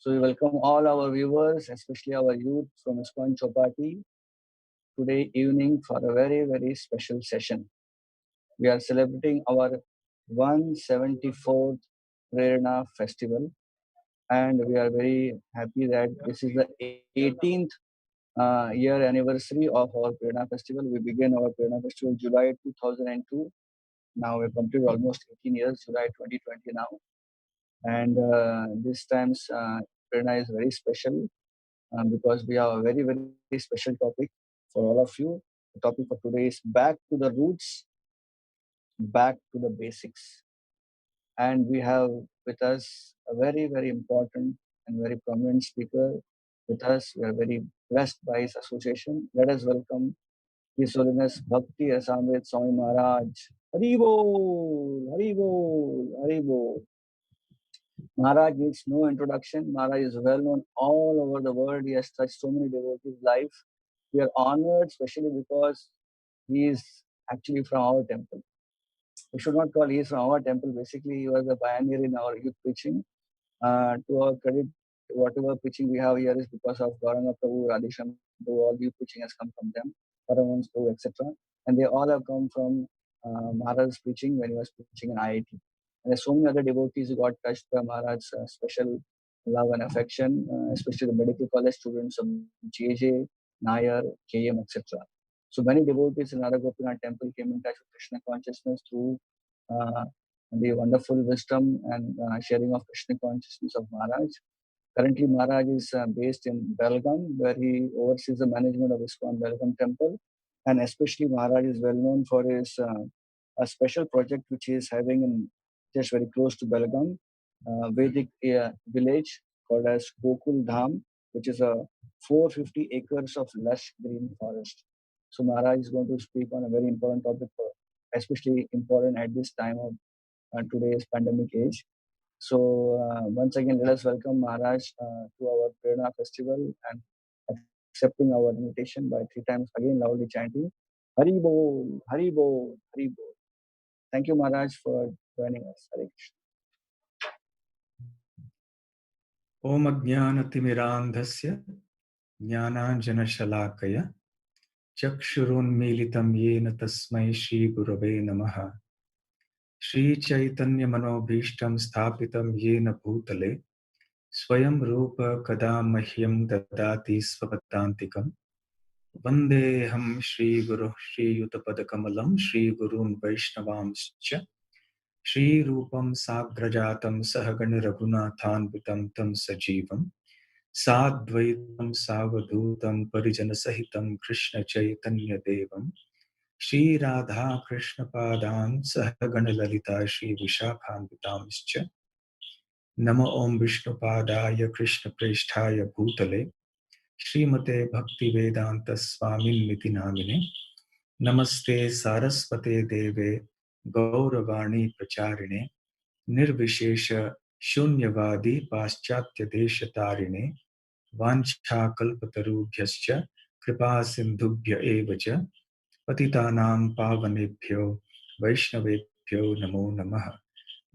So we welcome all our viewers, especially our youth from ISKCON Chowpatty, today evening for a very, very special session. We are celebrating our 174th Prerana festival, and we are very happy that this is the 18th year anniversary of our Prerana festival. We began our Prerana festival July 2002. Now we've completed almost 18 years, July 2020 now. And this time's Prerana is very special because we have a very, very special topic for all of you. The topic for today is back to the roots, back to the basics. And we have with us a very, very important and very prominent speaker with us. We are very blessed by his association. Let us welcome His Holiness Bhakti Rasamrita Swami Maharaj. Haribol, Haribol, Haribol. Maharaj needs no introduction. Maharaj is well known all over the world. He has touched so many devotees' life. We are honored, especially because he is actually from our temple. We should not call he is from our temple. Basically, he was a pioneer in our youth preaching. To our credit, whatever preaching we have here is because of Gauranga Prabhu, Radhesham Prabhu, all youth preaching has come from them, Paramans Prabhu, etc. And they all have come from Maharaj's preaching when he was preaching in IIT. And there's so many other devotees who got touched by Maharaj's special love and affection, especially the medical college students of JJ, Nair, KM, etc. So many devotees in Radha Gopinath temple came in touch with Krishna consciousness through the wonderful wisdom and sharing of Krishna consciousness of Maharaj. Currently, Maharaj is based in Belgaum, where he oversees the management of ISKCON Belgaum temple. And especially Maharaj is well known for his a special project which he is having in just very close to Belgaum, Vedic village called as Gokul Dham, which is a 450 acres of lush green forest. So Maharaj is going to speak on a very important topic, especially important at this time of today's pandemic age. So once again, let us welcome Maharaj to our Prerana festival and accepting our invitation by 3 times again loudly chanting, Hari Bol, Hari Bol, Hari Bol. Thank you, Maharaj, for joining us. Hare Krishna. Om Ajnanatimirandhasya Jnananjanashalakaya Chakshurunmilitam Yena Tasmai Shri Gurave Namaha Shri Chaitanya Manobhishtam Sthapitam Yena Bhutale Swayam Rupa Kadamahyam Dadati Svapadantikam Vandeham Shri Guru Shri Yutapadakamalam Shri Gurun Vaishnavamscha Shri Rupam Sagrajatam Sahagana Raghunathanvitam Tam Sajivam Sadvaitam Savadhutam Parijana Sahitam Krishna Chaitanya Devam Shri Radha Krishna Padan Sahagana Lalita Shri Vishakhanvitamscha Nama Om Vishnu Padaya Krishna Presthaya Bhutale Srimate Bhakti Vedanta Swamin Niti Namine Namaste Saraswate Deve Gauravani Pracharine Nirvishesha Shunyavadi Paschatya Deshatarine Vancha Kalpatarubhyascha Kripa Sindhubhya Evacha Patitanam Pavanebhyo Vaishnavebhyo Namo Namaha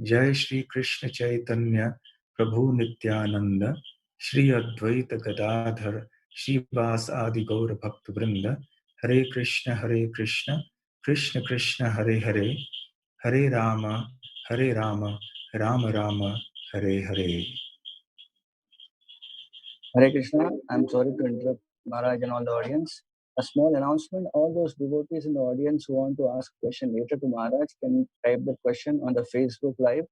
Jai Shri Krishna Chaitanya Prabhu Nityananda Shri Advaita Gadadhar Shivas Adi Gaura Bhakta Vrinda Hare Krishna Krishna Krishna Hare Hare Hare Rama Rama Rama Hare Hare. Hare Krishna. I'm sorry to interrupt Maharaj and all the audience. A small announcement, all those devotees in the audience who want to ask a question later to Maharaj can type the question on the Facebook Live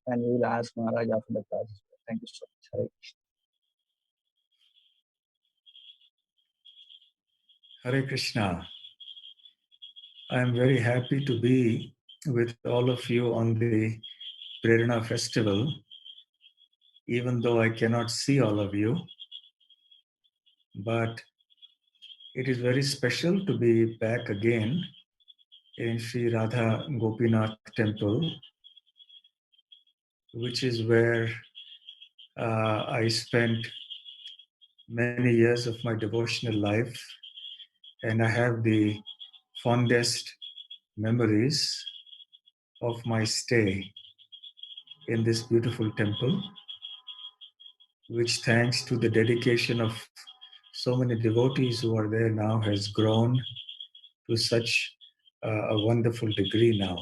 and we will ask Maharaj after the class. Thank you so much. Hare Krishna. Hare Krishna. I am very happy to be with all of you on the Prerana festival, even though I cannot see all of you. But it is very special to be back again in Sri Radha Gopinath temple, which is where I spent many years of my devotional life, and I have the fondest memories of my stay in this beautiful temple. which, thanks to the dedication of so many devotees who are there now, has grown to such a wonderful degree now.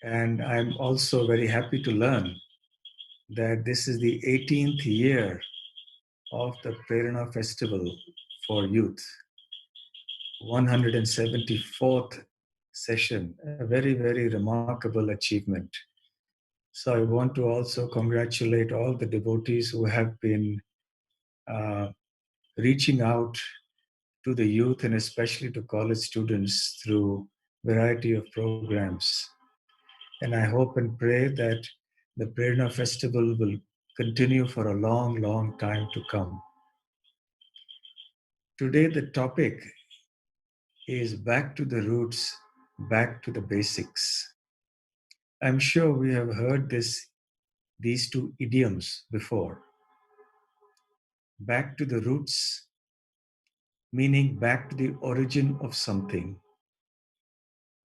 And I'm also very happy to learn that this is the 18th year of the Prerana Festival for Youth, 174th session, a very, very remarkable achievement. So I want to also congratulate all the devotees who have been uh, reaching out to the youth and especially to college students through variety of programs. And I hope and pray that the Prerana Festival will continue for a long, long time to come. Today, the topic is back to the roots, back to the basics. I'm sure we have heard these two idioms before. Back to the roots, meaning back to the origin of something.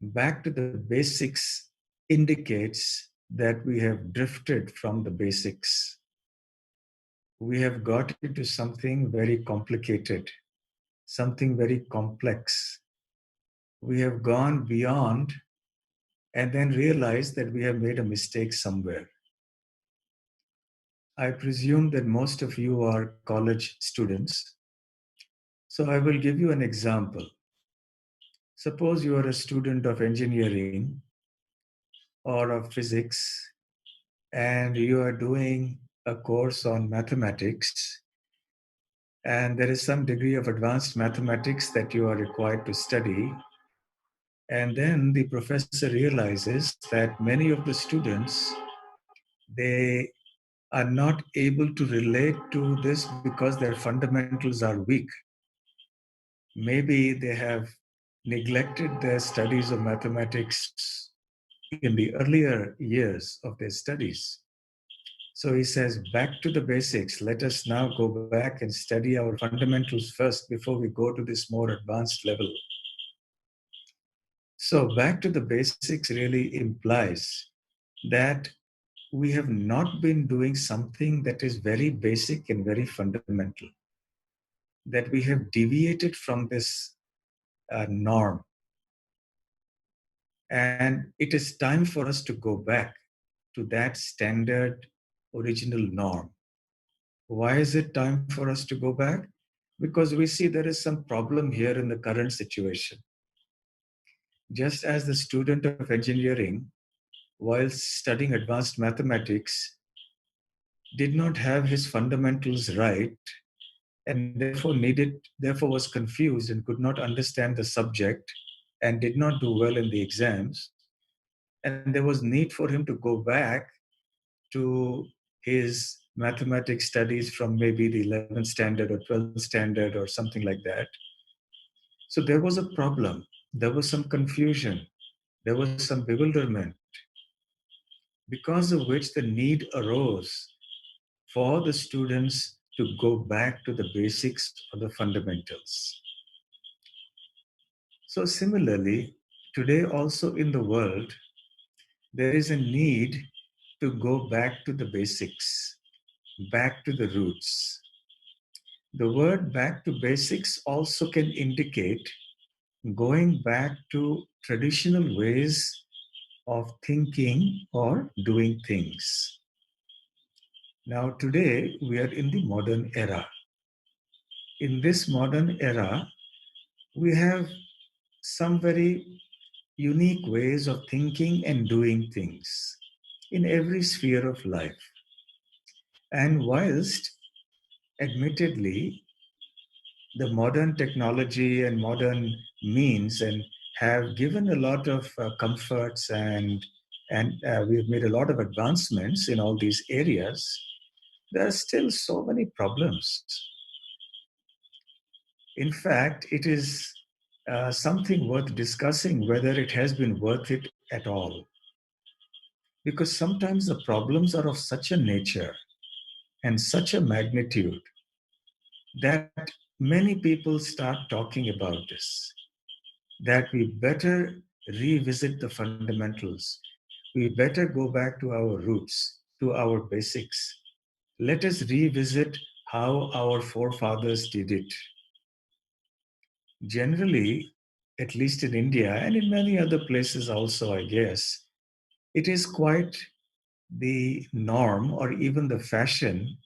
Back to the basics indicates that we have drifted from the basics. We have got into something very complicated, something very complex. We have gone beyond and then realized that we have made a mistake somewhere. I presume that most of you are college students. So I will give you an example. Suppose you are a student of engineering or of physics and you are doing a course on mathematics, and there is some degree of advanced mathematics that you are required to study. And then the professor realizes that many of the students, they are not able to relate to this because their fundamentals are weak. Maybe they have neglected their studies of mathematics in the earlier years of their studies. So he says, back to the basics. Let us now go back and study our fundamentals first before we go to this more advanced level. So, back to the basics really implies that we have not been doing something that is very basic and very fundamental, that we have deviated from this norm. And it is time for us to go back to that standard original norm. Why is it time for us to go back? Because we see there is some problem here in the current situation. Just as the student of engineering, while studying advanced mathematics, did not have his fundamentals right and therefore was confused and could not understand the subject and did not do well in the exams, and there was need for him to go back to his mathematics studies from maybe the 11th standard or 12th standard or something like that. So there was a problem, there was some confusion, there was some bewilderment, because of which the need arose for the students to go back to the basics or the fundamentals. So, similarly, today also in the world, there is a need to go back to the basics, back to the roots. The word back to basics also can indicate going back to traditional ways of thinking or doing things. Now, today we are in the modern era. In this modern era, we have some very unique ways of thinking and doing things in every sphere of life. And whilst, admittedly, the modern technology and modern means and have given a lot of comforts and we've made a lot of advancements in all these areas, there are still so many problems. In fact, it is something worth discussing whether it has been worth it at all. Because sometimes the problems are of such a nature and such a magnitude that many people start talking about this, that we better revisit the fundamentals. We better go back to our roots, to our basics, let us revisit how our forefathers did it. Generally, at least in India and in many other places also, I guess, it is quite the norm or even the fashion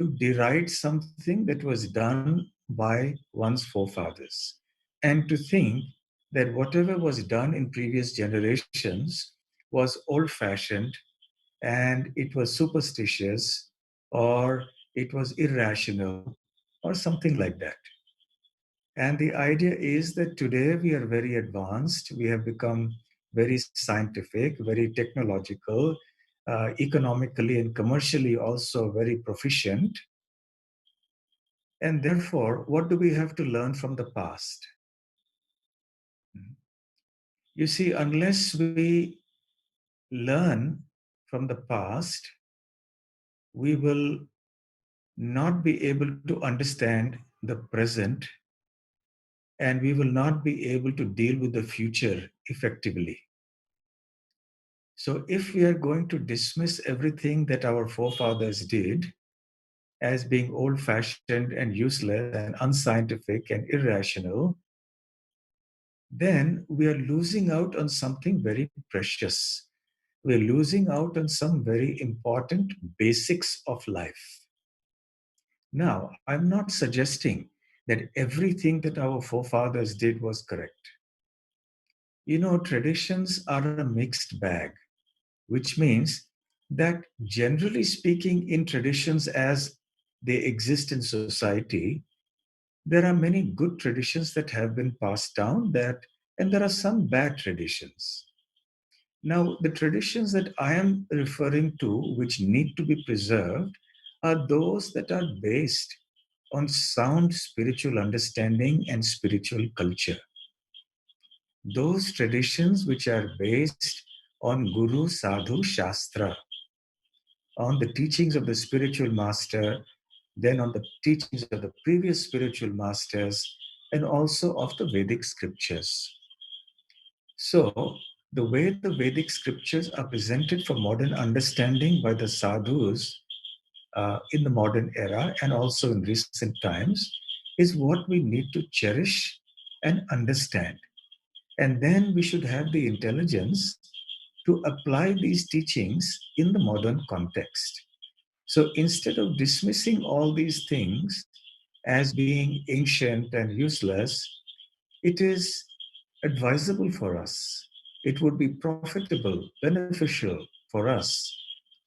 to deride something that was done by one's forefathers and to think that whatever was done in previous generations was old fashioned and it was superstitious or it was irrational or something like that. And the idea is that today we are very advanced, we have become very scientific, very technological, economically and commercially also very proficient. And therefore, what do we have to learn from the past? You see, unless we learn from the past, we will not be able to understand the present and we will not be able to deal with the future effectively. So, if we are going to dismiss everything that our forefathers did as being old fashioned and useless and unscientific and irrational, then we are losing out on something very precious. We're losing out on some very important basics of life. Now, I'm not suggesting that everything that our forefathers did was correct. You know, traditions are a mixed bag, which means that generally speaking, in traditions as they exist in society, there are many good traditions that have been passed down that and there are some bad traditions. Now, the traditions that I am referring to, which need to be preserved, are those that are based on sound spiritual understanding and spiritual culture. Those traditions which are based on Guru, Sadhu, Shastra, on the teachings of the spiritual master, then on the teachings of the previous spiritual masters, and also of the Vedic scriptures. So, the way the Vedic scriptures are presented for modern understanding by the sadhus in the modern era and also in recent times is what we need to cherish and understand. And then we should have the intelligence to apply these teachings in the modern context. So instead of dismissing all these things as being ancient and useless, it is advisable for us. It would be profitable, beneficial for us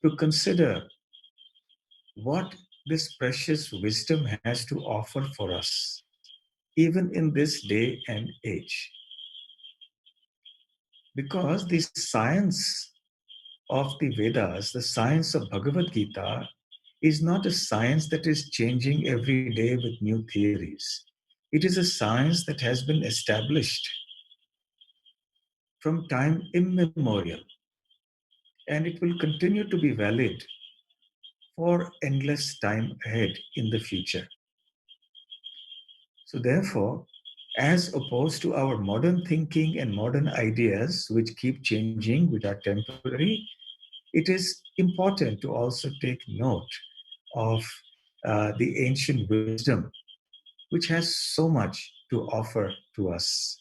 to consider what this precious wisdom has to offer for us, even in this day and age. Because the science of the Vedas, the science of Bhagavad Gita, is not a science that is changing every day with new theories. It is a science that has been established from time immemorial, and it will continue to be valid for endless time ahead in the future. So, therefore, as opposed to our modern thinking and modern ideas, which keep changing, which are temporary, it is important to also take note of the ancient wisdom, which has so much to offer to us.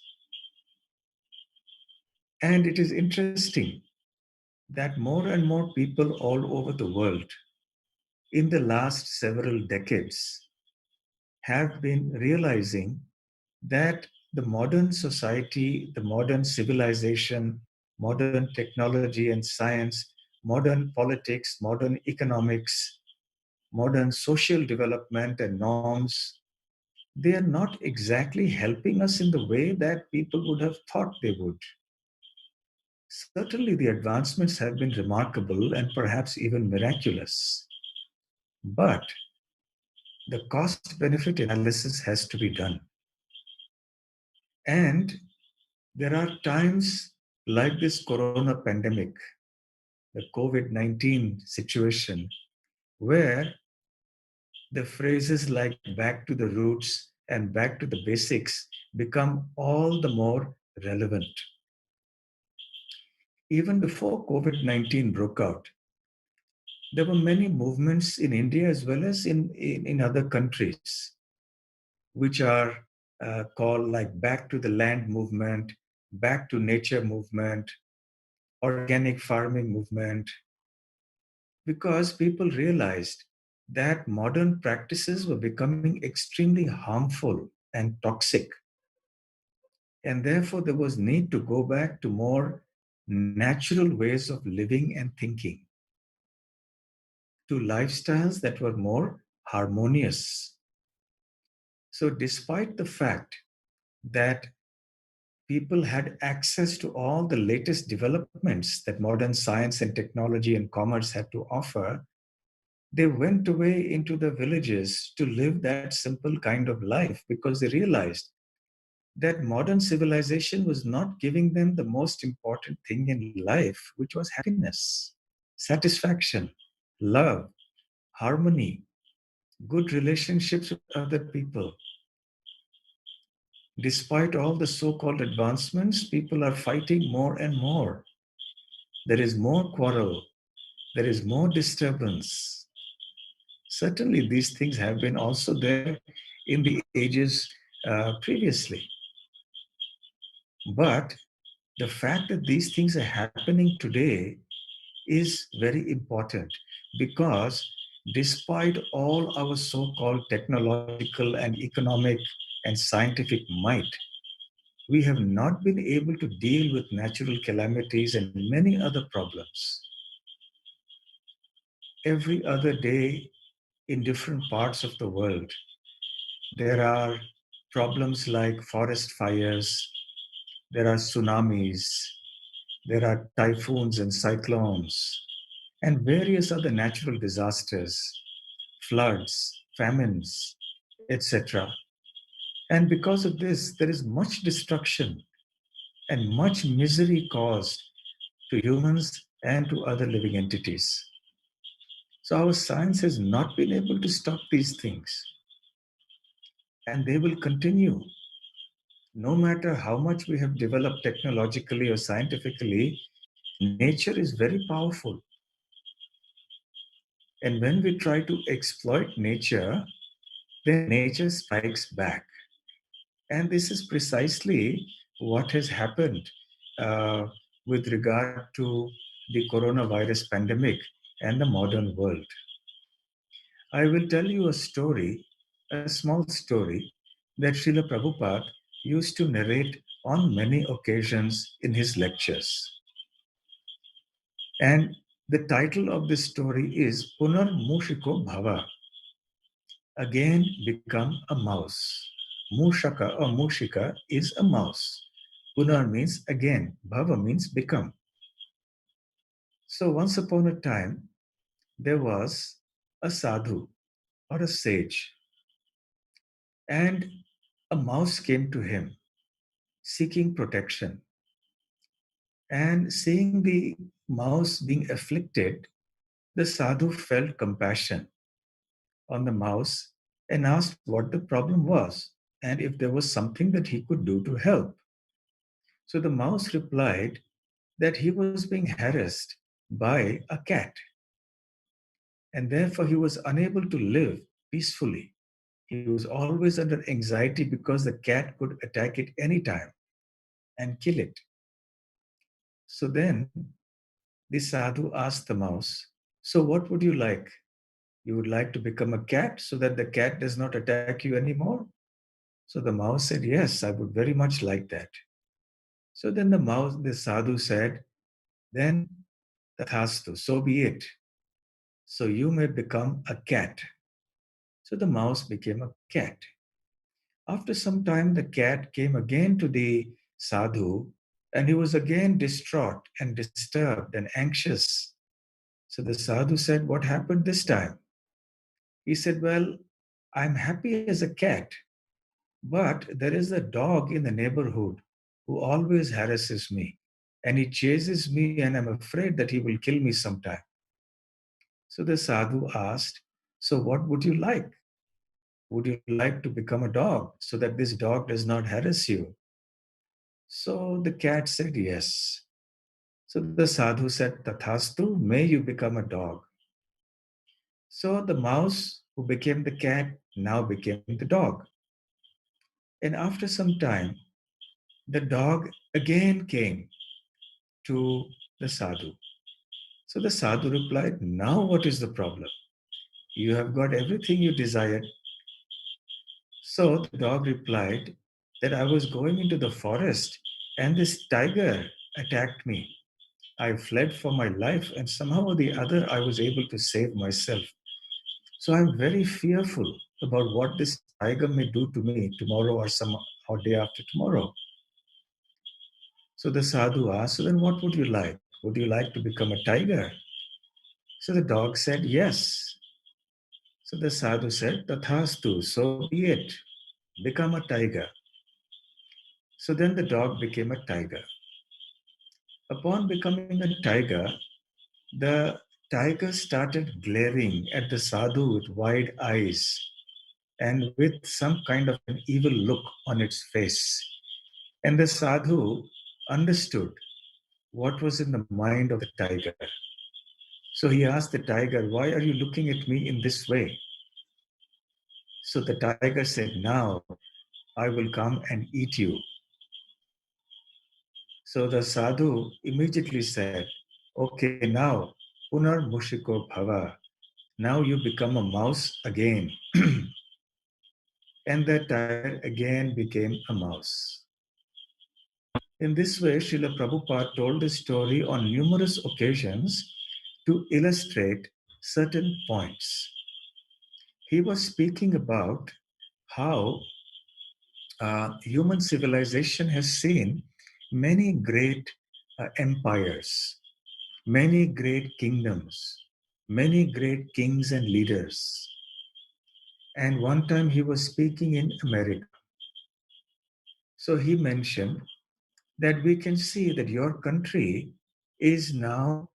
And it is interesting that more and more people all over the world in the last several decades have been realizing that the modern society, the modern civilization, modern technology and science, modern politics, modern economics, modern social development and norms, they are not exactly helping us in the way that people would have thought they would. Certainly, the advancements have been remarkable and perhaps even miraculous. But the cost benefit analysis has to be done. And there are times like this corona pandemic, the COVID 19 situation, where the phrases like back to the roots and back to the basics become all the more relevant. Even before COVID 19 broke out, There were many movements in India as well as in other countries, which are called like Back to the Land movement, Back to Nature movement, organic farming movement, because people realized that modern practices were becoming extremely harmful and toxic. And therefore, there was need to go back to more natural ways of living and thinking, to lifestyles that were more harmonious. So, despite the fact that people had access to all the latest developments that modern science and technology and commerce had to offer, they went away into the villages to live that simple kind of life because they realized that modern civilization was not giving them the most important thing in life, which was happiness, satisfaction, love, harmony, good relationships with other people. Despite all the so called advancements, people are fighting more and more. There is more quarrel, there is more disturbance. Certainly, these things have been also there in the ages previously. But the fact that these things are happening today is very important because despite all our so called technological and economic and scientific might, we have not been able to deal with natural calamities and many other problems. Every other day in different parts of the world, there are problems like forest fires, there are tsunamis, there are typhoons and cyclones, and various other natural disasters, floods, famines, etc. And because of this, there is much destruction and much misery caused to humans and to other living entities. So, our science has not been able to stop these things, and they will continue. No matter how much we have developed technologically or scientifically, nature is very powerful. And when we try to exploit nature, then nature strikes back. And this is precisely what has happened uh, with regard to the coronavirus pandemic and the modern world. I will tell you a story, a small story, that Srila Prabhupada used to narrate on many occasions in his lectures. And the title of this story is Punar Mushiko Bhava, again become a mouse. Mushaka or Mushika is a mouse. Punar means again, Bhava means become. So once upon a time, there was a sadhu or a sage, and a mouse came to him seeking protection. And seeing the mouse being afflicted, the sadhu felt compassion on the mouse and asked what the problem was and if there was something that he could do to help. So the mouse replied that he was being harassed by a cat, and therefore he was unable to live peacefully. He was always under anxiety because the cat could attack it anytime and kill it. So then the sadhu asked the mouse, "So what would you like? You would like to become a cat so that the cat does not attack you anymore?" So the mouse said, "Yes, I would very much like that." So then the sadhu said, "Then tathastu, so be it. So you may become a cat." So the mouse became a cat. After some time, the cat came again to the sadhu, and he was again distraught and disturbed and anxious. So the sadhu said, "What happened this time?" He said, "Well, I'm happy as a cat, but there is a dog in the neighborhood who always harasses me, and he chases me, and I'm afraid that he will kill me sometime." So the sadhu asked, "So what would you like? Would you like to become a dog so that this dog does not harass you?" So the cat said yes. So the sadhu said, "Tathastu, may you become a dog." So the mouse who became the cat now became the dog. And after some time, the dog again came to the sadhu. So the sadhu replied, "Now what is the problem? You have got everything you desired." So the dog replied that I was going into the forest and this tiger attacked me. I fled for my life and somehow or the other I was able to save myself. So I'm very fearful about what this tiger may do to me tomorrow or day after tomorrow. So the sadhu asked, "So then what would you like? Would you like to become a tiger?" So the dog said, "Yes." So the sadhu said, "Tathastu, so be it. Become a tiger." So then the dog became a tiger. Upon becoming a tiger, the tiger started glaring at the sadhu with wide eyes and with some kind of an evil look on its face. And the sadhu understood what was in the mind of the tiger. So he asked the tiger, "Why are you looking at me in this way?" So the tiger said, "Now I will come and eat you." So the sadhu immediately said, "Okay, now, punar mushiko bhava. Now you become a mouse again." And the tiger again became a mouse. In this way, Srila Prabhupada told this story on numerous occasions to illustrate certain points. He was speaking about how human civilization has seen many great empires, many great kingdoms, many great kings and leaders. And one time he was speaking in America. So he mentioned that we can see that your country is now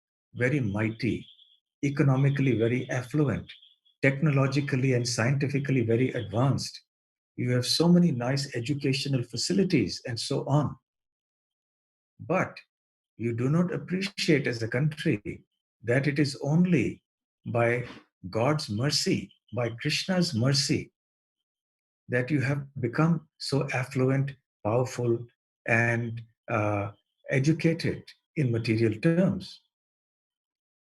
very mighty, economically very affluent, technologically and scientifically very advanced. You have so many nice educational facilities and so on. But you do not appreciate as a country that it is only by God's mercy, by Krishna's mercy, that you have become so affluent, powerful, and educated in material terms.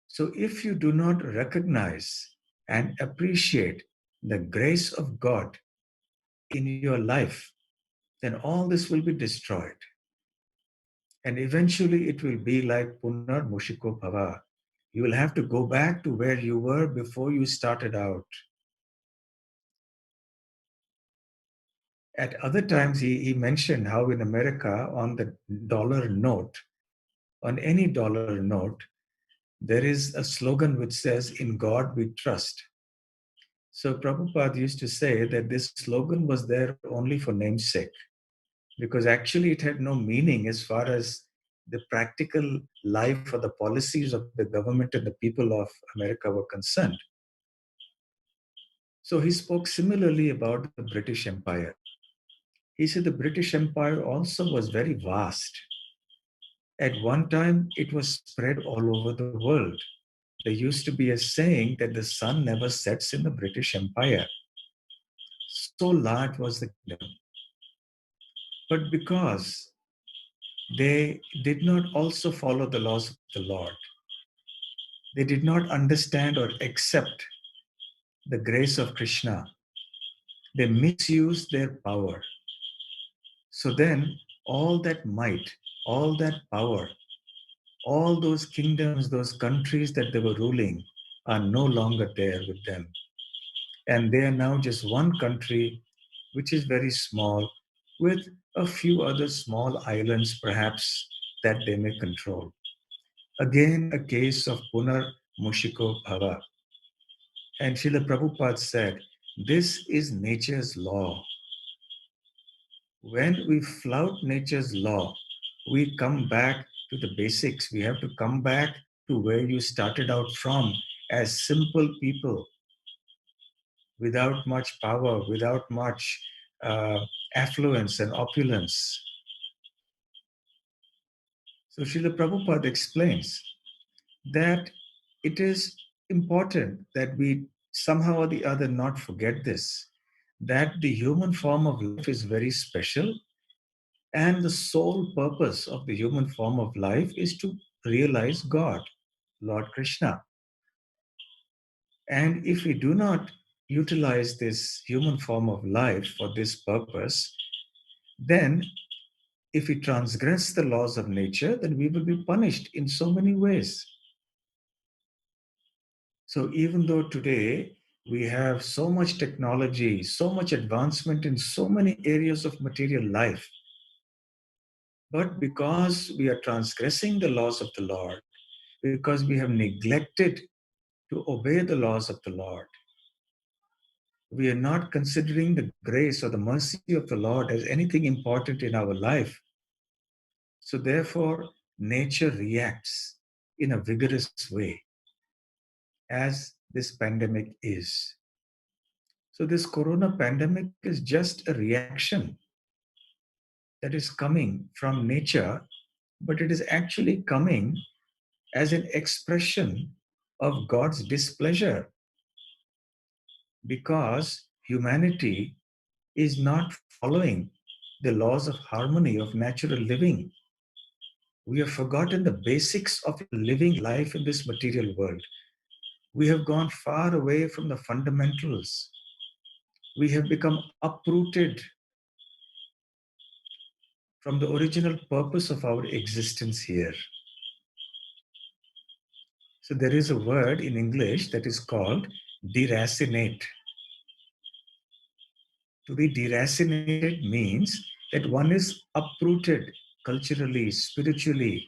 So, if you do not recognize and appreciate the grace of God in your life, then all this will be destroyed. And eventually it will be like Punar Mushiko Bhava. You will have to go back to where you were before you started out. At other times, he mentioned how in America, on the dollar note, on any dollar note, there is a slogan which says, "In God we trust." So Prabhupada used to say that this slogan was there only for namesake, because actually it had no meaning as far as the practical life or the policies of the government and the people of America were concerned. So he spoke similarly about the British Empire. He said the British Empire also was very vast. At one time, it was spread all over the world. There used to be a saying that the sun never sets in the British Empire. So large was the kingdom. But because they did not also follow the laws of the Lord, they did not understand or accept the grace of Krishna. They misused their power. So then, all that might, all that power, all those kingdoms, those countries that they were ruling are no longer there with them. And they are now just one country, which is very small, with a few other small islands perhaps that they may control. Again, a case of Punar Mushiko Bhava. And Srila Prabhupada said, this is nature's law. When we flout nature's law, we come back to the basics. We have to come back to where you started out from as simple people without much power, without much uh, affluence and opulence. So Srila Prabhupada explains that it is important that we somehow or the other not forget this, that the human form of life is very special, and the sole purpose of the human form of life is to realize God, Lord Krishna. And if we do not utilize this human form of life for this purpose, then if we transgress the laws of nature, then we will be punished in so many ways. So even though today we have so much technology, so much advancement in so many areas of material life, but because we are transgressing the laws of the Lord, because we have neglected to obey the laws of the Lord, we are not considering the grace or the mercy of the Lord as anything important in our life. So therefore, nature reacts in a vigorous way as this pandemic is. So this corona pandemic is just a reaction that is coming from nature, but it is actually coming as an expression of God's displeasure, because humanity is not following the laws of harmony of natural living. We have forgotten the basics of living life in this material world. We have gone far away from the fundamentals. We have become uprooted from the original purpose of our existence here. So there is a word in English that is called deracinate. To be deracinated means that one is uprooted culturally, spiritually,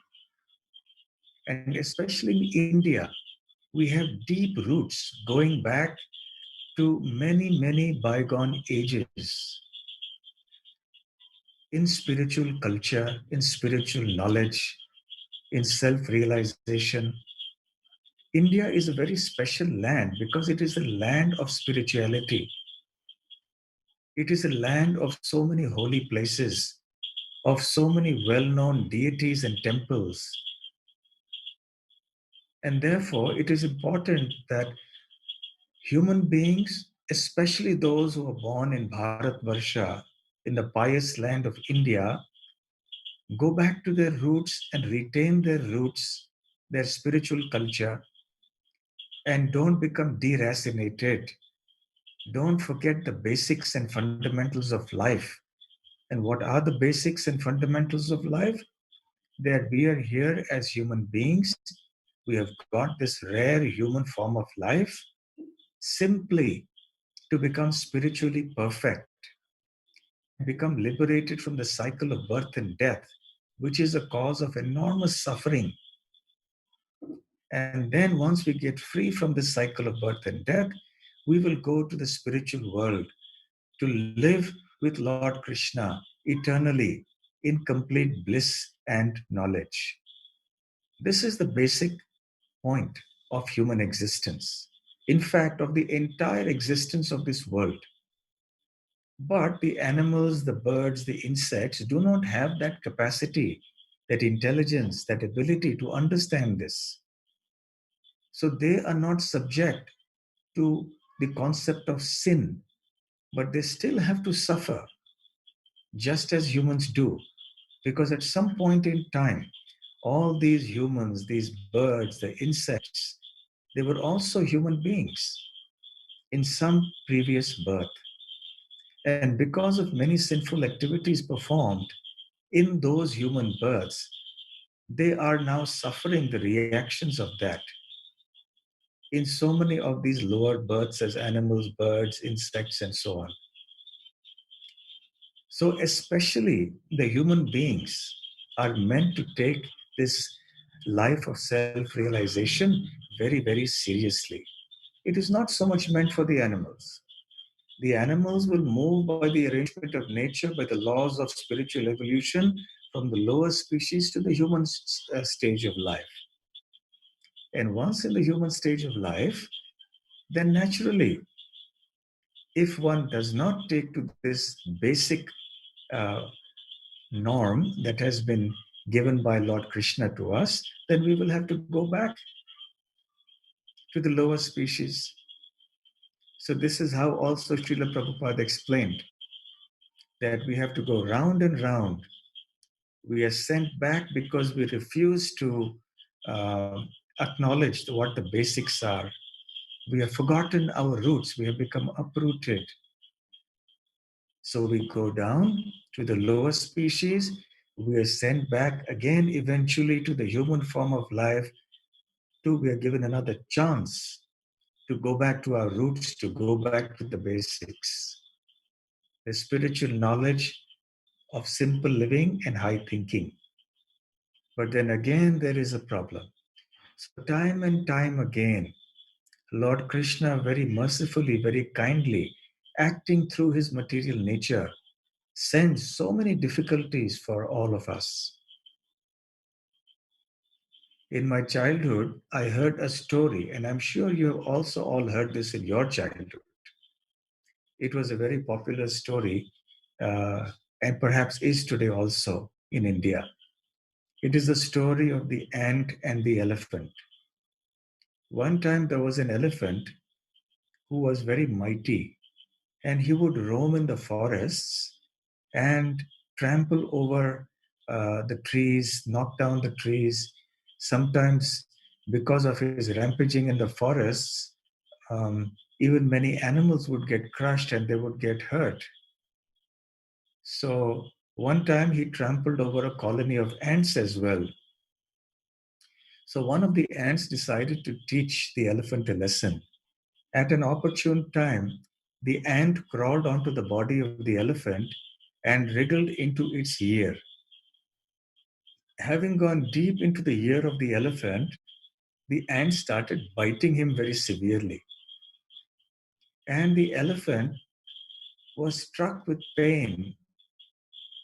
and especially in India, we have deep roots going back to many, many bygone ages in spiritual culture, in spiritual knowledge, in self realization. India is a very special land because it is a land of spirituality. It is a land of so many holy places, of so many well known deities and temples. And therefore, it is important that human beings, especially those who are born in Bharat Varsha, in the pious land of India, go back to their roots and retain their roots, their spiritual culture, and don't become deracinated. Don't forget the basics and fundamentals of life. And what are the basics and fundamentals of life? That we are here as human beings. We have got this rare human form of life simply to become spiritually perfect and become liberated from the cycle of birth and death, which is a cause of enormous suffering. And then once we get free from this cycle of birth and death, we will go to the spiritual world to live with Lord Krishna eternally in complete bliss and knowledge. This is the basic point of human existence. In fact, of the entire existence of this world. But the animals, the birds, the insects do not have that capacity, that intelligence, that ability to understand this. So they are not subject to the concept of sin, but they still have to suffer just as humans do. Because at some point in time, all these humans, these birds, the insects, they were also human beings in some previous birth. And because of many sinful activities performed in those human births, they are now suffering the reactions of that in so many of these lower births as animals, birds, insects, and so on. So, especially the human beings are meant to take this life of self realization very, very seriously. It is not so much meant for the animals. The animals will move by the arrangement of nature, by the laws of spiritual evolution from the lower species to the human stage of life. And once in the human stage of life, then naturally, if one does not take to this basic uh, norm that has been given by Lord Krishna to us, then we will have to go back to the lower species. So this is how also Srila Prabhupada explained that we have to go round and round. We are sent back because we refuse to uh, acknowledge what the basics are. We have forgotten our roots. We have become uprooted. So we go down to the lower species. We are sent back again eventually to the human form of life. We are given another chance to go back to our roots, to go back to the basics, the spiritual knowledge of simple living and high thinking. But then again, there is a problem. So, time and time again, Lord Krishna, very mercifully, very kindly, acting through his material nature, sends so many difficulties for all of us. In my childhood, I heard a story, and I'm sure you have also all heard this in your childhood. It was a very popular story, uh, and perhaps is today also in India. It is the story of the ant and the elephant. One time there was an elephant who was very mighty, and he would roam in the forests and trample over the trees, knock down the trees. Sometimes, because of his rampaging in the forests, um, even many animals would get crushed and they would get hurt. So, one time he trampled over a colony of ants as well. So, one of the ants decided to teach the elephant a lesson. At an opportune time, the ant crawled onto the body of the elephant and wriggled into its ear. Having gone deep into the ear of the elephant, the ant started biting him very severely. And the elephant was struck with pain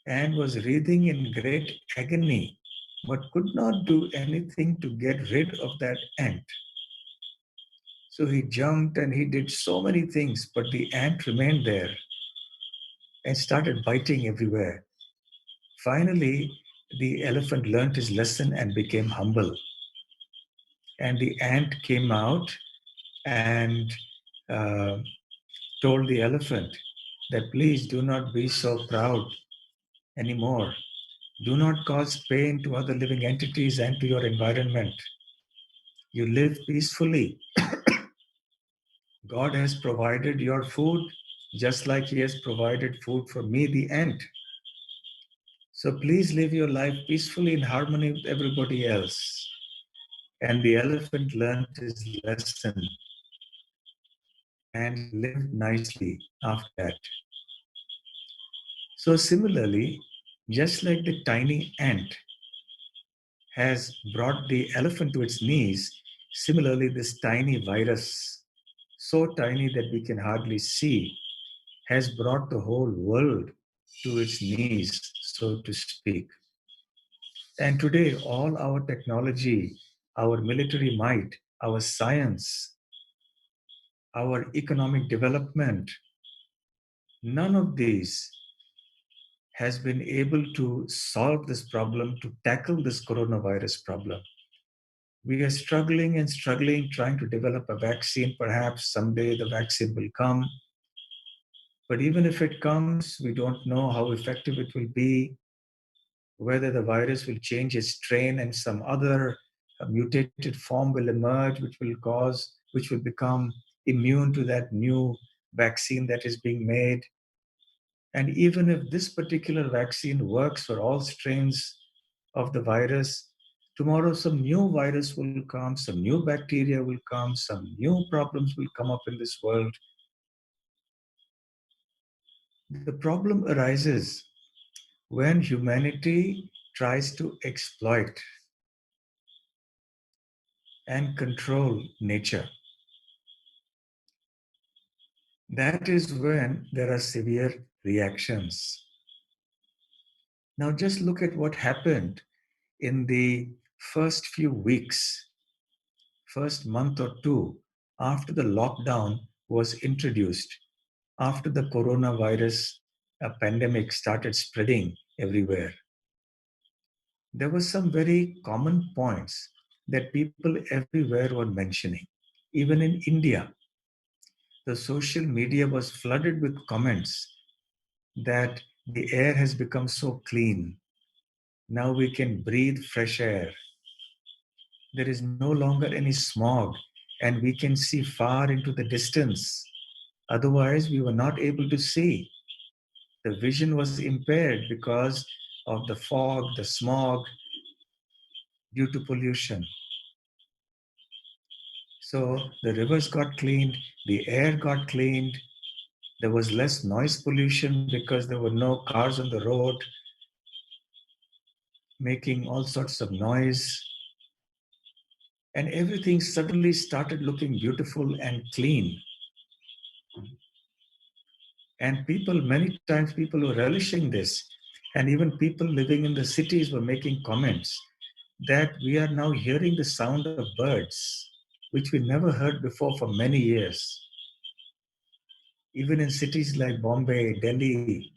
and was writhing in great agony, but could not do anything to get rid of that ant. So he jumped and he did so many things, but the ant remained there and started biting everywhere. Finally, the elephant learned his lesson and became humble. And the ant came out and uh, told the elephant that please do not be so proud anymore. Do not cause pain to other living entities and to your environment. You live peacefully. God has provided your food just like He has provided food for me, the ant. So please live your life peacefully in harmony with everybody else. And the elephant learned his lesson and he lived nicely after that. So, similarly, just like the tiny ant has brought the elephant to its knees, similarly, this tiny virus, so tiny that we can hardly see, has brought the whole world to its knees, so to speak. And today, all our technology, our military might, our science, our economic development, none of these has been able to solve this problem, to tackle this coronavirus problem. We are struggling and struggling, trying to develop a vaccine. Perhaps someday the vaccine will come. But even if it comes, we don't know how effective it will be, whether the virus will change its strain and some other mutated form will emerge, which will become immune to that new vaccine that is being made. And even if this particular vaccine works for all strains of the virus, tomorrow some new virus will come, some new bacteria will come, some new problems will come up in this world. The problem arises when humanity tries to exploit and control nature. That is when there are severe reactions. Now, just look at what happened in the first few weeks, first month or two after the lockdown was introduced, after the coronavirus pandemic started spreading everywhere. There were some very common points that people everywhere were mentioning. Even in India, the social media was flooded with comments that the air has become so clean. Now we can breathe fresh air. There is no longer any smog, and we can see far into the distance. Otherwise, we were not able to see. The vision was impaired because of the fog, the smog, due to pollution. So the rivers got cleaned, the air got cleaned, there was less noise pollution because there were no cars on the road making all sorts of noise. And everything suddenly started looking beautiful and clean. And people, many times, people were relishing this. And even people living in the cities were making comments that we are now hearing the sound of birds, which we never heard before for many years. Even in cities like Bombay, Delhi,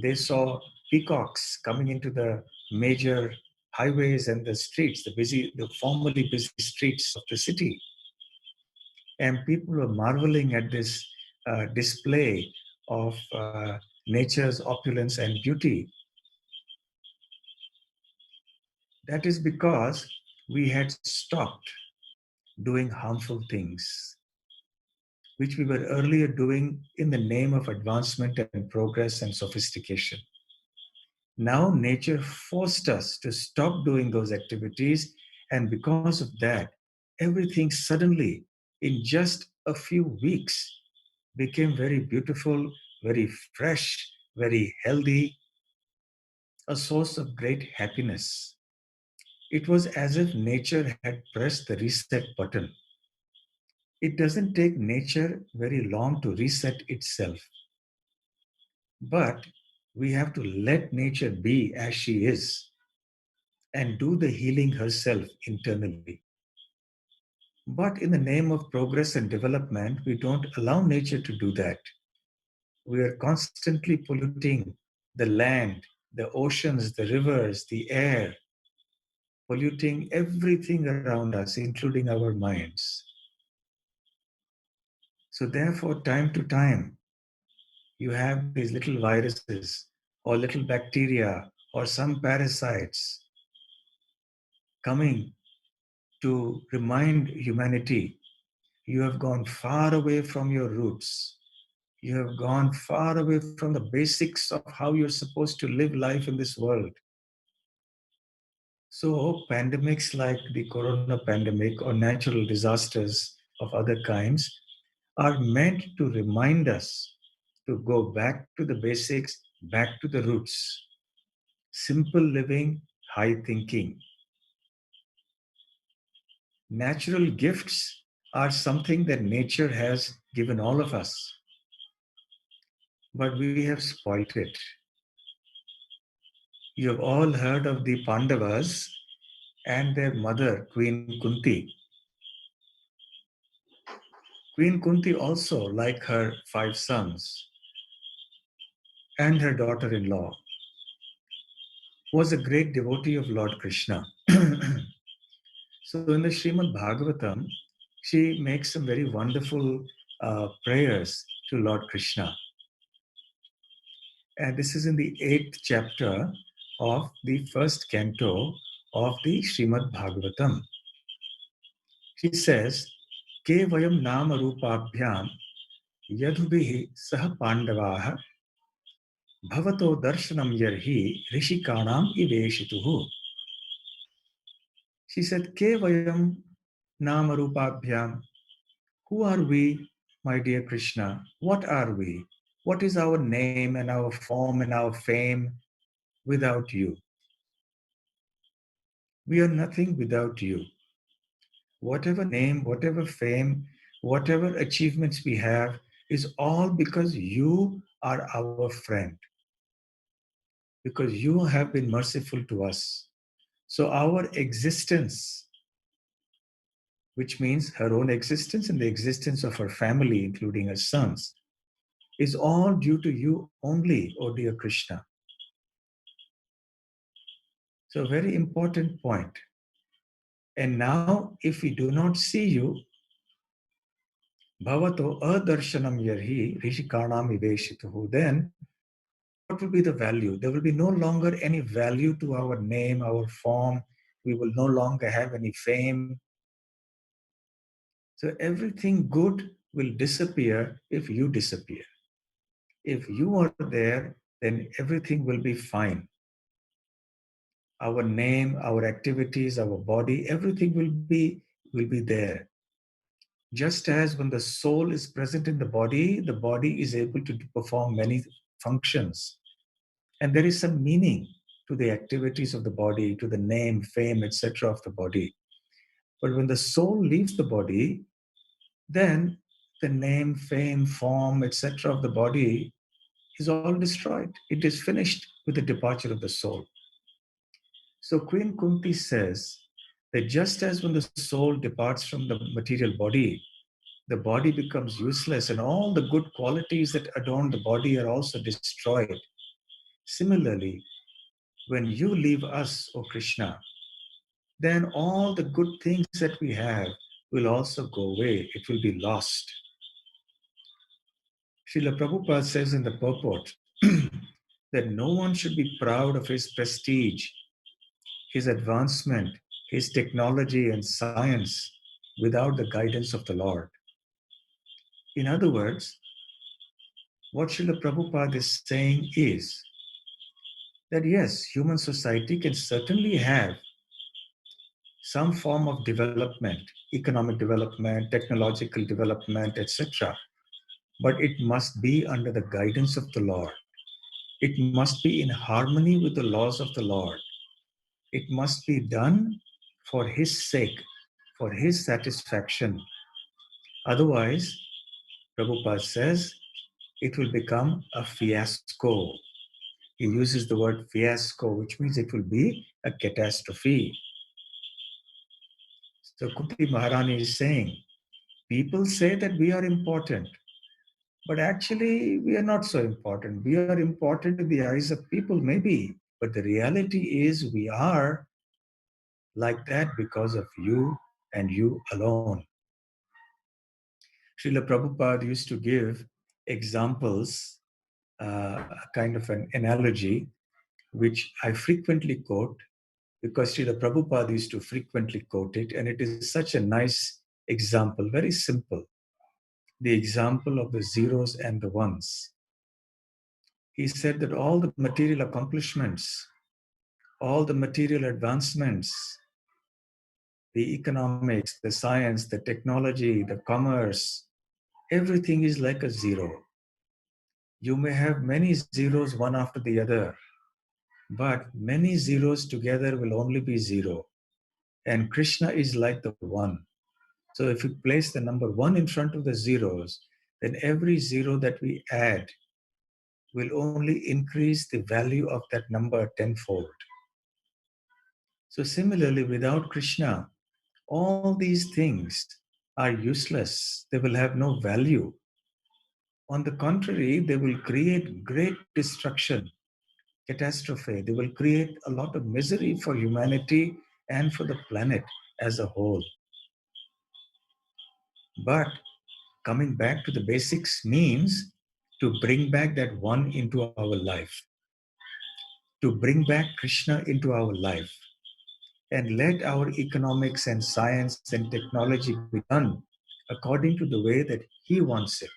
they saw peacocks coming into the major highways and the streets, the formerly busy streets of the city. And people were marveling at this display of nature's opulence and beauty. That is because we had stopped doing harmful things, which we were earlier doing in the name of advancement and progress and sophistication. Now, nature forced us to stop doing those activities, and because of that, everything suddenly, in just a few weeks, became very beautiful, very fresh, very healthy, a source of great happiness. It was as if nature had pressed the reset button. It doesn't take nature very long to reset itself, but we have to let nature be as she is and do the healing herself internally. But in the name of progress and development, we don't allow nature to do that. We are constantly polluting the land, the oceans, the rivers, the air, polluting everything around us, including our minds. So, therefore, time to time, you have these little viruses or little bacteria or some parasites coming to remind humanity you have gone far away from your roots. You have gone far away from the basics of how you're supposed to live life in this world. So, pandemics like the corona pandemic or natural disasters of other kinds are meant to remind us to go back to the basics, back to the roots. Simple living, high thinking. Natural gifts are something that nature has given all of us, but we have spoilt it. You have all heard of the Pandavas and their mother, Queen Kunti. Queen Kunti also, like her 5 sons and her daughter in law, was a great devotee of Lord Krishna. So in the Srimad Bhagavatam, she makes some very wonderful prayers to Lord Krishna. And this is in the 8th chapter of the first canto of the Srimad Bhagavatam. She says, Ke vayam nama rupabhyam yadhubihi saha pandavaha bhavato darshanam yarhi rishikanam iveshituhu. She said, Ke vayam nama rupabhyam. Who are we, my dear Krishna? What are we? What is our name and our form and our fame without you? We are nothing without you. Whatever name, whatever fame, whatever achievements we have is all because you are our friend, because you have been merciful to us. So our existence, which means her own existence and the existence of her family, including her sons, is all due to you only, O dear Krishna. So, a very important point. And now, if we do not see you, Bhavato adarshanam yarhi rishikarnam iveshituhu. Then what will be the value? There will be no longer any value to our name, our form. We will no longer have any fame. So everything good will disappear if you disappear. If you are there, then everything will be fine. Our name, our activities, our body, everything will be there. Just as when the soul is present in the body is able to perform many functions. And there is some meaning to the activities of the body, to the name, fame, etc. of the body. But when the soul leaves the body, then the name, fame, form, etc. of the body is all destroyed. It is finished with the departure of the soul. So Queen Kunti says that just as when the soul departs from the material body, the body becomes useless and all the good qualities that adorn the body are also destroyed. Similarly, when you leave us, O Krishna, then all the good things that we have will also go away. It will be lost. Srila Prabhupada says in the purport that no one should be proud of his prestige, his advancement, his technology and science without the guidance of the Lord. In other words, what Srila Prabhupada is saying is that yes, human society can certainly have some form of development, economic development, technological development, etc. But it must be under the guidance of the Lord. It must be in harmony with the laws of the Lord. It must be done for His sake, for His satisfaction. Otherwise, Prabhupada says, it will become a fiasco. He uses the word fiasco, which means it will be a catastrophe. So Kunti Maharani is saying, people say that we are important, but actually we are not so important. We are important in the eyes of people, maybe, but the reality is we are like that because of you and you alone. Srila Prabhupada used to give examples, a kind of an analogy, which I frequently quote because Srila Prabhupada used to frequently quote it, and it is such a nice example, very simple. The example of the zeros and the ones. He said that all the material accomplishments, all the material advancements, the economics, the science, the technology, the commerce, everything is like a zero. You may have many zeros one after the other, but many zeros together will only be zero. And Krishna is like the one. So if you place the number one in front of the zeros, then every zero that we add will only increase the value of that number tenfold. So similarly, without Krishna, all these things are useless. They will have no value. On the contrary, they will create great destruction, catastrophe. They will create a lot of misery for humanity and for the planet as a whole. But coming back to the basics means to bring back that one into our life, to bring back Krishna into our life, and let our economics and science and technology be done according to the way that He wants it.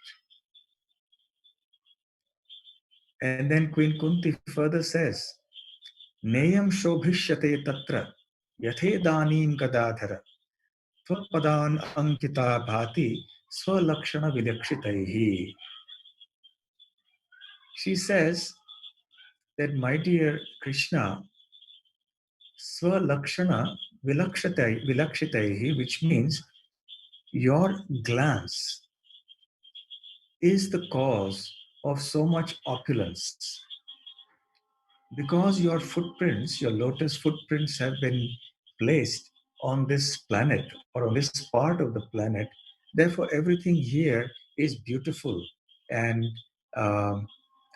And then Queen Kunti further says, Neyam shobhishyate tatra yathe danim gadadhara tvapadan ankita bhati swalakshana vilakshitaihi. She says that, my dear Krishna, swalakshana vilakshitaihi, which means your glance is the cause of so much opulence. Because your footprints, your lotus footprints have been placed on this planet or on this part of the planet, therefore everything here is beautiful and um,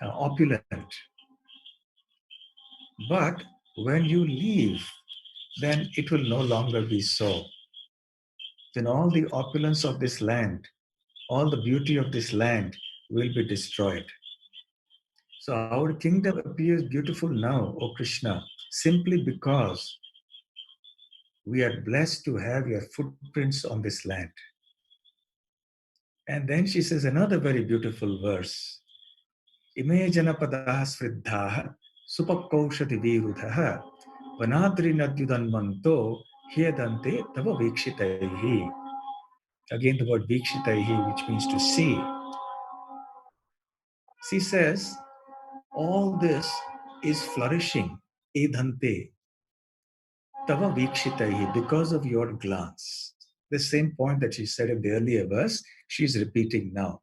opulent. But when you leave, then it will no longer be so. Then all the opulence of this land, all the beauty of this land will be destroyed. So our kingdom appears beautiful now, O Krishna, simply because we are blessed to have your footprints on this land. And then she says another very beautiful verse. Ime janapadaha sriddhaha supakaushati virudhaha vanadri nadyudanmanto hyadante tava vikshitaihi. Again the word vikshitaihi, which means to see. She says, all this is flourishing, edhante, tava vikshitaihi, because of your glance. The same point that she said in the earlier verse, she's repeating now.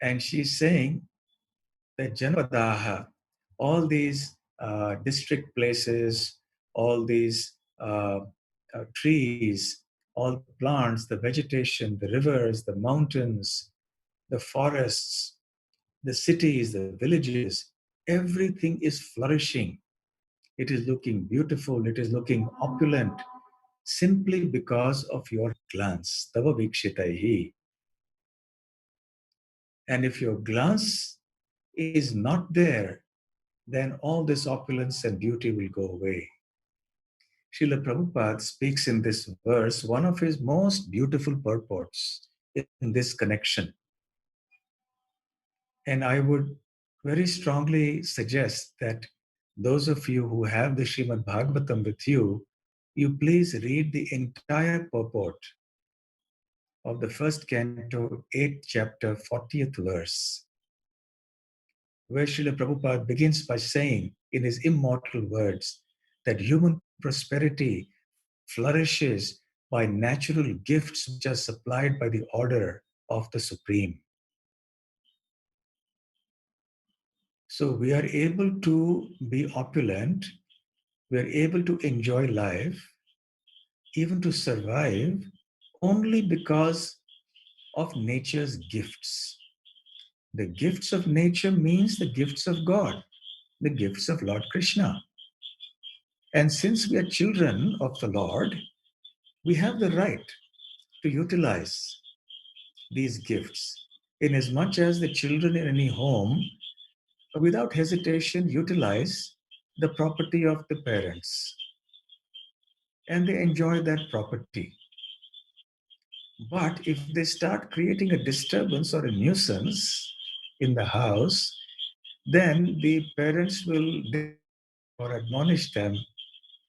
And she's saying that Janapadaha, all these district places, all these trees, all the plants, the vegetation, the rivers, the mountains, the forests, the cities, the villages, everything is flourishing. It is looking beautiful, it is looking opulent, simply because of your glance. Tava vikshitaihi. And if your glance is not there, then all this opulence and beauty will go away. Srila Prabhupada speaks in this verse one of his most beautiful purports in this connection. And I would very strongly suggest that those of you who have the Srimad Bhagavatam with you, you please read the entire purport of the first canto, 8th chapter, 40th verse, where Srila Prabhupada begins by saying in his immortal words that human prosperity flourishes by natural gifts which are supplied by the order of the Supreme. So we are able to be opulent, we are able to enjoy life, even to survive, only because of nature's gifts. The gifts of nature means the gifts of God, the gifts of Lord Krishna. And since we are children of the Lord, we have the right to utilize these gifts, inasmuch as the children in any home, without hesitation, utilize the property of the parents and they enjoy that property. But if they start creating a disturbance or a nuisance in the house, then the parents will discipline them or admonish them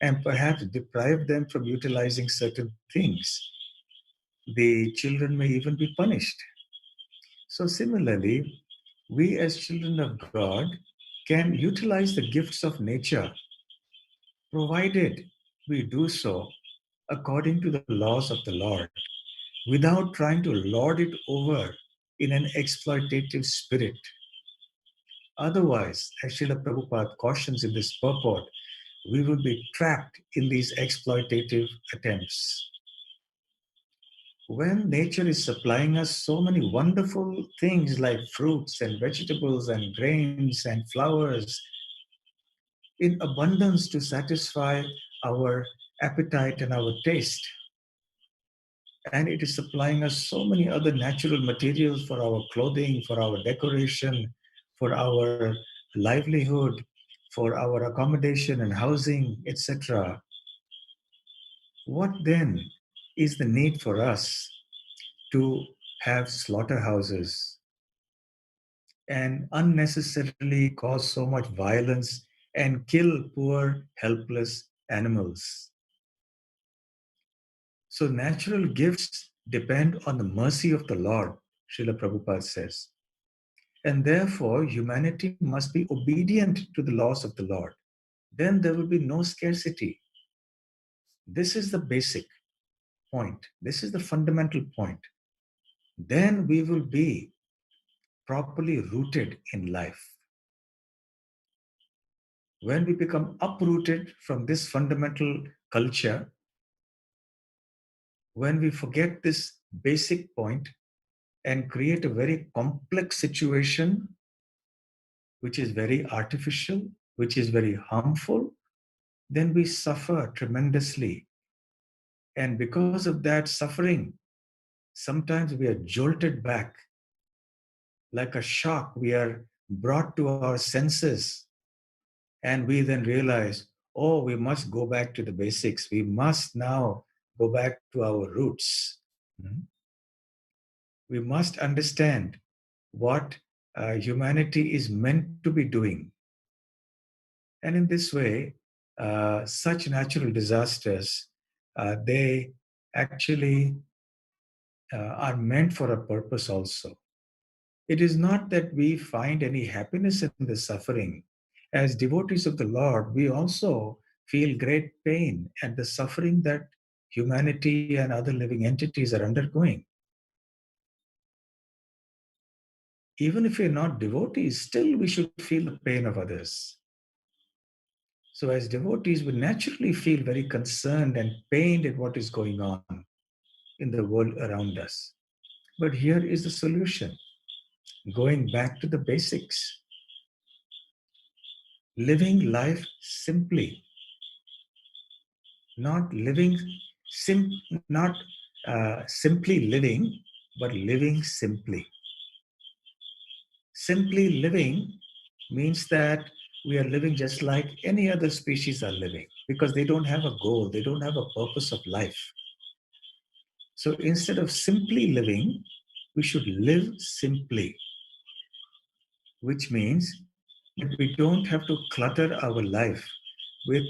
and perhaps deprive them from utilizing certain things. The children may even be punished. So, similarly, we as children of God can utilize the gifts of nature, provided we do so according to the laws of the Lord, without trying to lord it over in an exploitative spirit. Otherwise, as Srila Prabhupada cautions in this purport, we will be trapped in these exploitative attempts. When nature is supplying us so many wonderful things like fruits and vegetables and grains and flowers in abundance to satisfy our appetite and our taste, and it is supplying us so many other natural materials for our clothing, for our decoration, for our livelihood, for our accommodation and housing, etc. What then is the need for us to have slaughterhouses and unnecessarily cause so much violence and kill poor, helpless animals? So, natural gifts depend on the mercy of the Lord, Srila Prabhupada says. And therefore, humanity must be obedient to the laws of the Lord. Then there will be no scarcity. This is the basic point. This is the fundamental point. Then we will be properly rooted in life. When we become uprooted from this fundamental culture, when we forget this basic point and create a very complex situation, which is very artificial, which is very harmful, then we suffer tremendously. And because of that suffering, sometimes we are jolted back like a shock. We are brought to our senses, and we then realize, oh, we must go back to the basics. We must now go back to our roots. Mhm. We must understand what humanity is meant to be doing. And in this way, such natural disasters, they actually are meant for a purpose also. It is not that we find any happiness in the suffering. As devotees of the Lord, we also feel great pain and the suffering that humanity and other living entities are undergoing. Even if we're not devotees, still we should feel the pain of others. So, as devotees, we naturally feel very concerned and pained at what is going on in the world around us. But here is the solution, going back to the basics, living life simply, not living not simply living, but living simply. Simply living means that we are living just like any other species are living, because they don't have a goal, they don't have a purpose of life. So instead of simply living, we should live simply, which means that we don't have to clutter our life with,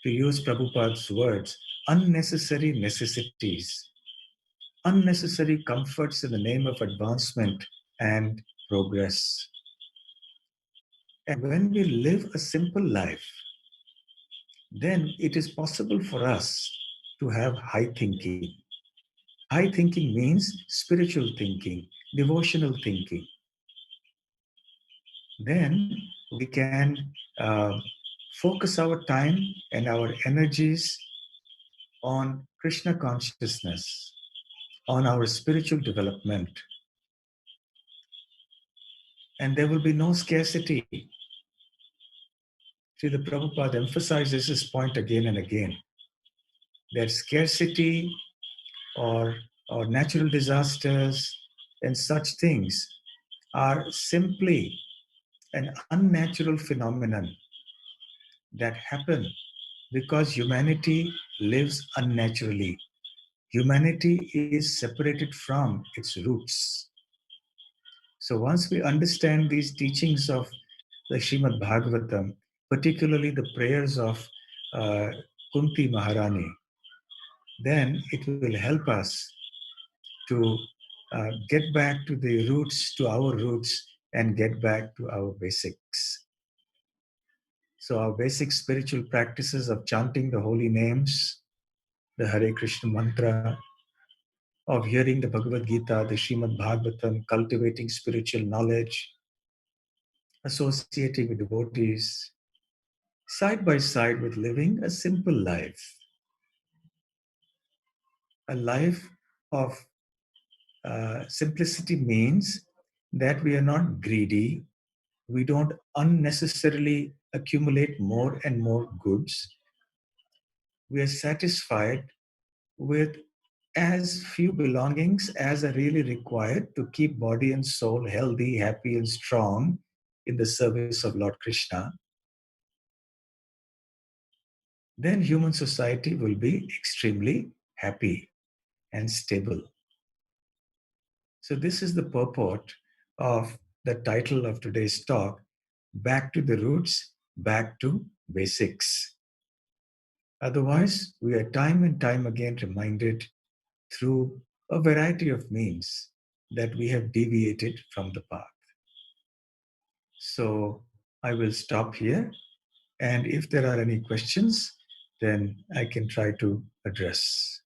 to use Prabhupada's words, unnecessary necessities, unnecessary comforts in the name of advancement and progress. And when we live a simple life, then it is possible for us to have high thinking. High thinking means spiritual thinking, devotional thinking. Then we can uh, focus our time and our energies on Krishna consciousness, on our spiritual development. And there will be no scarcity. See, the Prabhupada emphasizes this point again and again, that scarcity or, or natural disasters and such things are simply an unnatural phenomenon that happen because humanity lives unnaturally. Humanity is separated from its roots. So once we understand these teachings of the Srimad Bhagavatam, particularly the prayers of uh, Kunti Maharani, then it will help us to get back to the roots, to our roots, and get back to our basics. So our basic spiritual practices of chanting the holy names, the Hare Krishna mantra, of hearing the Bhagavad Gita, the Srimad Bhagavatam, cultivating spiritual knowledge, associating with devotees, side by side with living a simple life, a life of simplicity means that we are not greedy, we don't unnecessarily accumulate more and more goods. We are satisfied with as few belongings as are really required to keep body and soul healthy, happy, and strong in the service of Lord Krishna. Then human society will be extremely happy and stable. So, this is the purport of the title of today's talk, Back to the Roots, Back to Basics. Otherwise, we are time and time again reminded through a variety of means that we have deviated from the path. So, I will stop here. And if there are any questions, then I can try to address.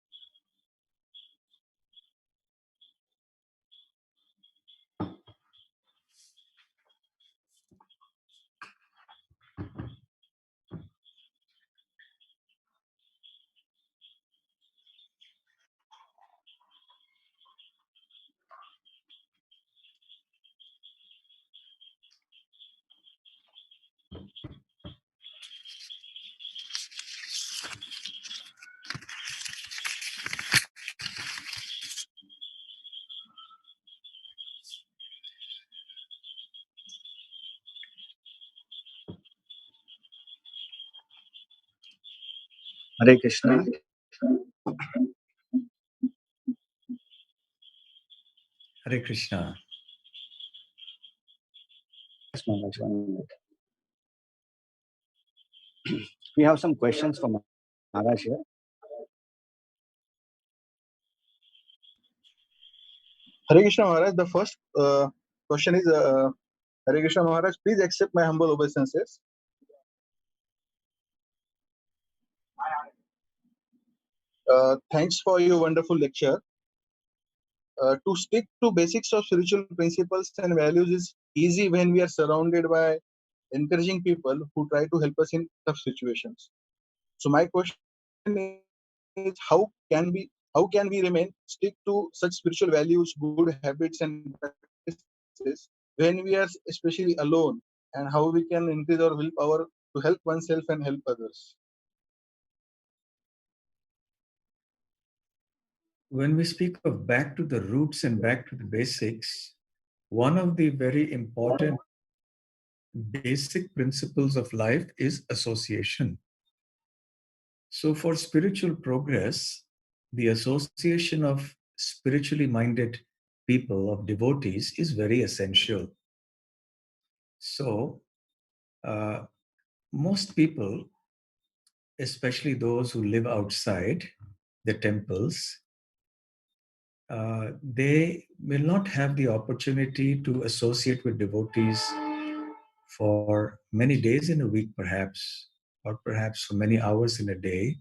Hare Krishna. Hare Krishna. Yes, Maharaj, 1 minute. We have some questions from Maharaj here. Hare Krishna Maharaj, the first question is Hare Krishna Maharaj, please accept my humble obeisances. Thanks for your wonderful lecture. To stick to basics of spiritual principles and values is easy when we are surrounded by encouraging people who try to help us in tough situations. So my question is, how can we remain stick to such spiritual values, good habits, and practices when we are especially alone, and how we can increase our willpower to help oneself and help others? When we speak of back to the roots and back to the basics, one of the very important basic principles of life is association. So, for spiritual progress, the association of spiritually minded people, of devotees, is very essential. So, uh, most people, especially those who live outside the temples, they will not have the opportunity to associate with devotees for many days in a week, perhaps, or perhaps for many hours in a day,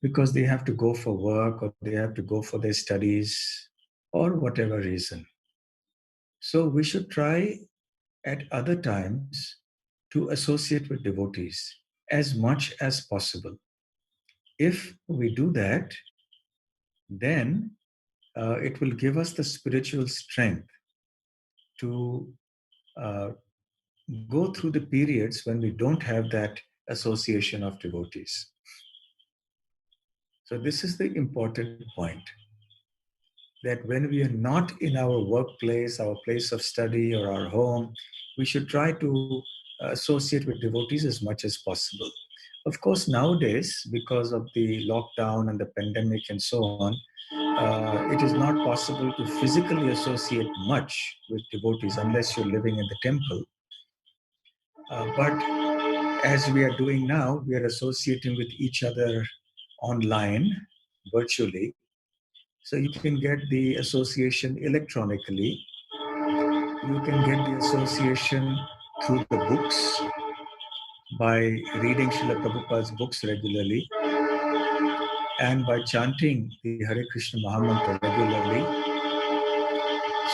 because they have to go for work or they have to go for their studies or whatever reason. So we should try at other times to associate with devotees as much as possible. If we do that, then it will give us the spiritual strength to uh, go through the periods when we don't have that association of devotees. So, this is the important point, that when we are not in our workplace, our place of study, or our home, we should try to associate with devotees as much as possible. Of course, nowadays, because of the lockdown and the pandemic and so on, it is not possible to physically associate much with devotees unless you're living in the temple. But as we are doing now, we are associating with each other online, virtually. So you can get the association electronically. You can get the association through the books by reading Srila Prabhupada's books regularly and by chanting the Hare Krishna Mahamantra regularly.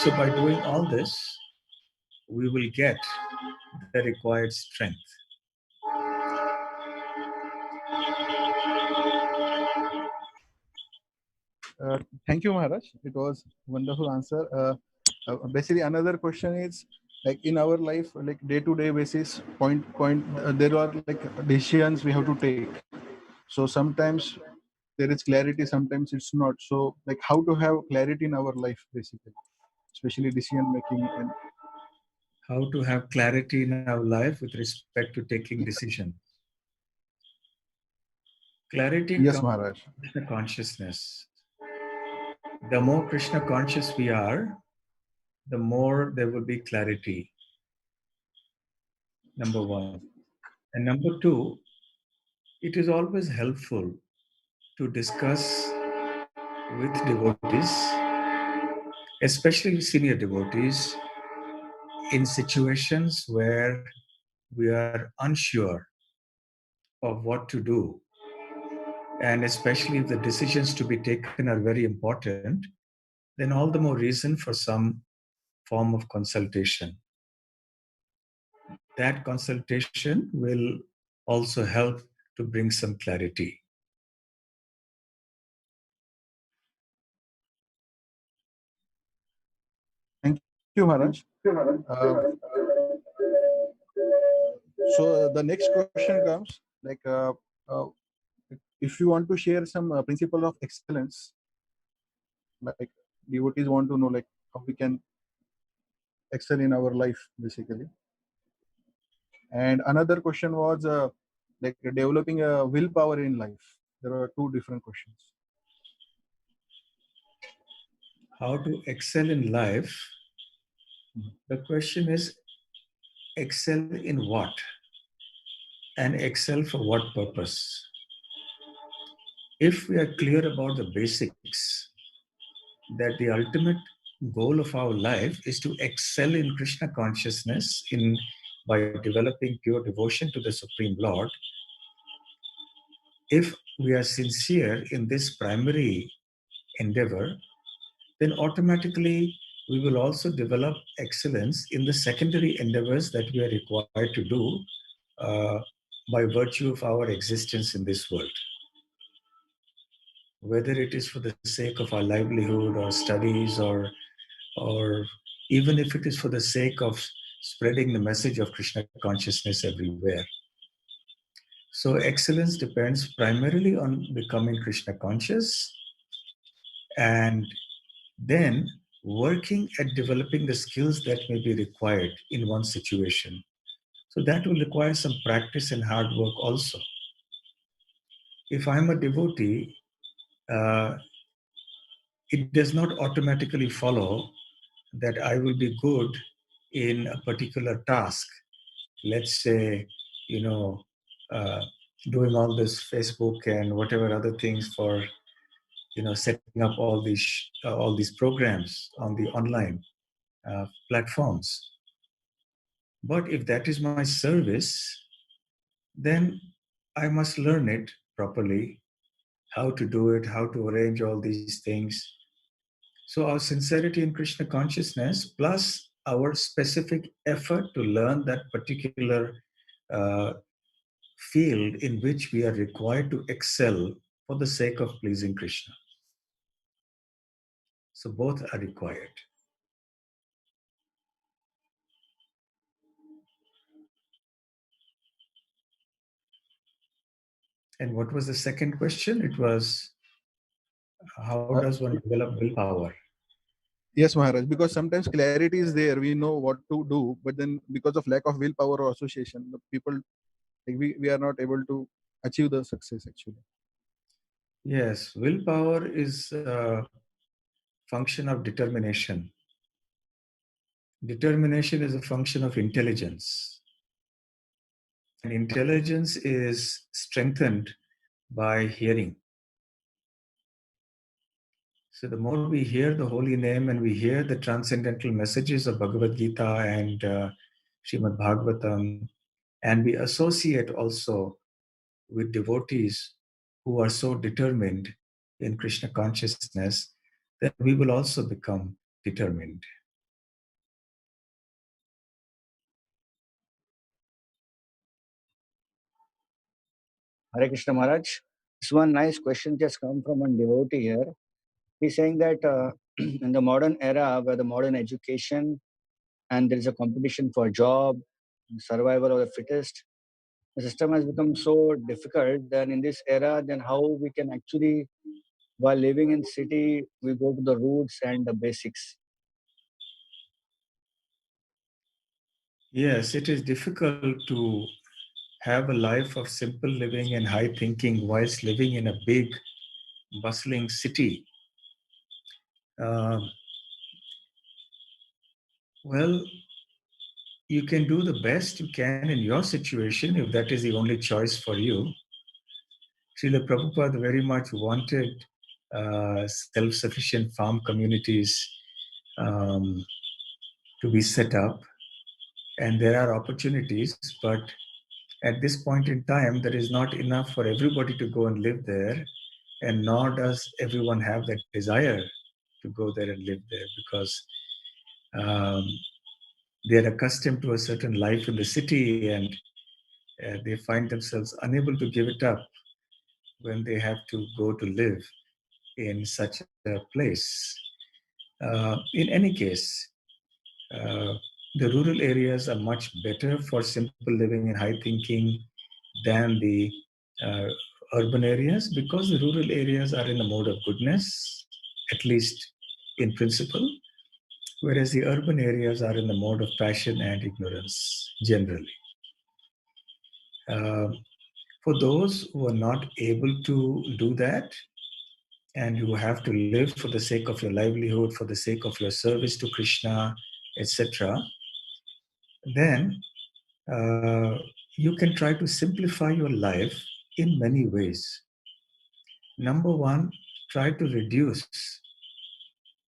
So by doing all this, we will get the required strength. Thank you, Maharaj. It was wonderful answer. Basically, another question is, like in our life, like day-to-day basis, point, there are like decisions we have to take. So sometimes there is clarity, sometimes it's not. So like how to have clarity in our life, basically, especially decision making. And How to have clarity in our life with respect to taking decision. Clarity yes, comes Maharaj. from Krishna consciousness. The more Krishna conscious we are, the more there will be clarity. Number one. And number two, it is always helpful to discuss with devotees, especially senior devotees, in situations where we are unsure of what to do. And especially if the decisions to be taken are very important, then all the more reason for some form of consultation. That consultation will also help to bring some clarity. Thank you, Maharaj. So the next question comes like, uh, if you want to share some principle of excellence, like devotees want to know like how we can excel in our life, basically. And another question was, like developing a willpower in life? There are two different questions. How to excel in life? The question is, excel in what? And excel for what purpose? If we are clear about the basics, that the ultimate goal of our life is to excel in Krishna consciousness by developing pure devotion to the Supreme Lord, if we are sincere in this primary endeavor, then automatically we will also develop excellence in the secondary endeavors that we are required to do uh, by virtue of our existence in this world. Whether it is for the sake of our livelihood or studies, or even if it is for the sake of spreading the message of Krishna consciousness everywhere. So excellence depends primarily on becoming Krishna conscious and then working at developing the skills that may be required in one situation. So that will require some practice and hard work also. If I'm a devotee, uh, it does not automatically follow that I will be good in a particular task. Let's say, you know, uh, doing all this Facebook and whatever other things for, setting up all these programs on the online platforms. But if that is my service, then I must learn it properly, how to do it, how to arrange all these things. So our sincerity in Krishna consciousness plus our specific effort to learn that particular uh, field in which we are required to excel for the sake of pleasing Krishna. So both are required. And what was the second question? It was, how Uh, does one develop willpower? yes, Maharaj, because sometimes clarity is there, we know what to do, but then because of lack of willpower or association, the people, like we are not able to achieve the success actually. Yes, willpower is a function of determination. Determination is a function of intelligence. And intelligence is strengthened by hearing. So the more we hear the holy name and we hear the transcendental messages of Bhagavad Gita and Srimad Bhagavatam, and we associate also with devotees who are so determined in Krishna consciousness, then we will also become determined. Hare Krishna Maharaj. This one nice question just come from a devotee here. He's saying that in the modern era where the modern education and there is a competition for job, survival of the fittest, the system has become so difficult. Then in this era, then how we can actually, while living in city, we go to the roots and the basics. Yes, it is difficult to have a life of simple living and high thinking whilst living in a big, bustling city. Uh, well, you can do the best you can in your situation if that is the only choice for you. Srila Prabhupada very much wanted self-sufficient farm communities um, to be set up, and there are opportunities, but at this point in time, there is not enough for everybody to go and live there, and nor does everyone have that desire to go there and live there because um, they are accustomed to a certain life in the city and they find themselves unable to give it up when they have to go to live in such a place. In any case, uh, the rural areas are much better for simple living and high thinking than the uh, urban areas because the rural areas are in the mode of goodness, at least in principle, whereas the urban areas are in the mode of passion and ignorance generally. Uh, For those who are not able to do that, and you have to live for the sake of your livelihood, for the sake of your service to Krishna, etc., then you can try to simplify your life in many ways. Number one, try to reduce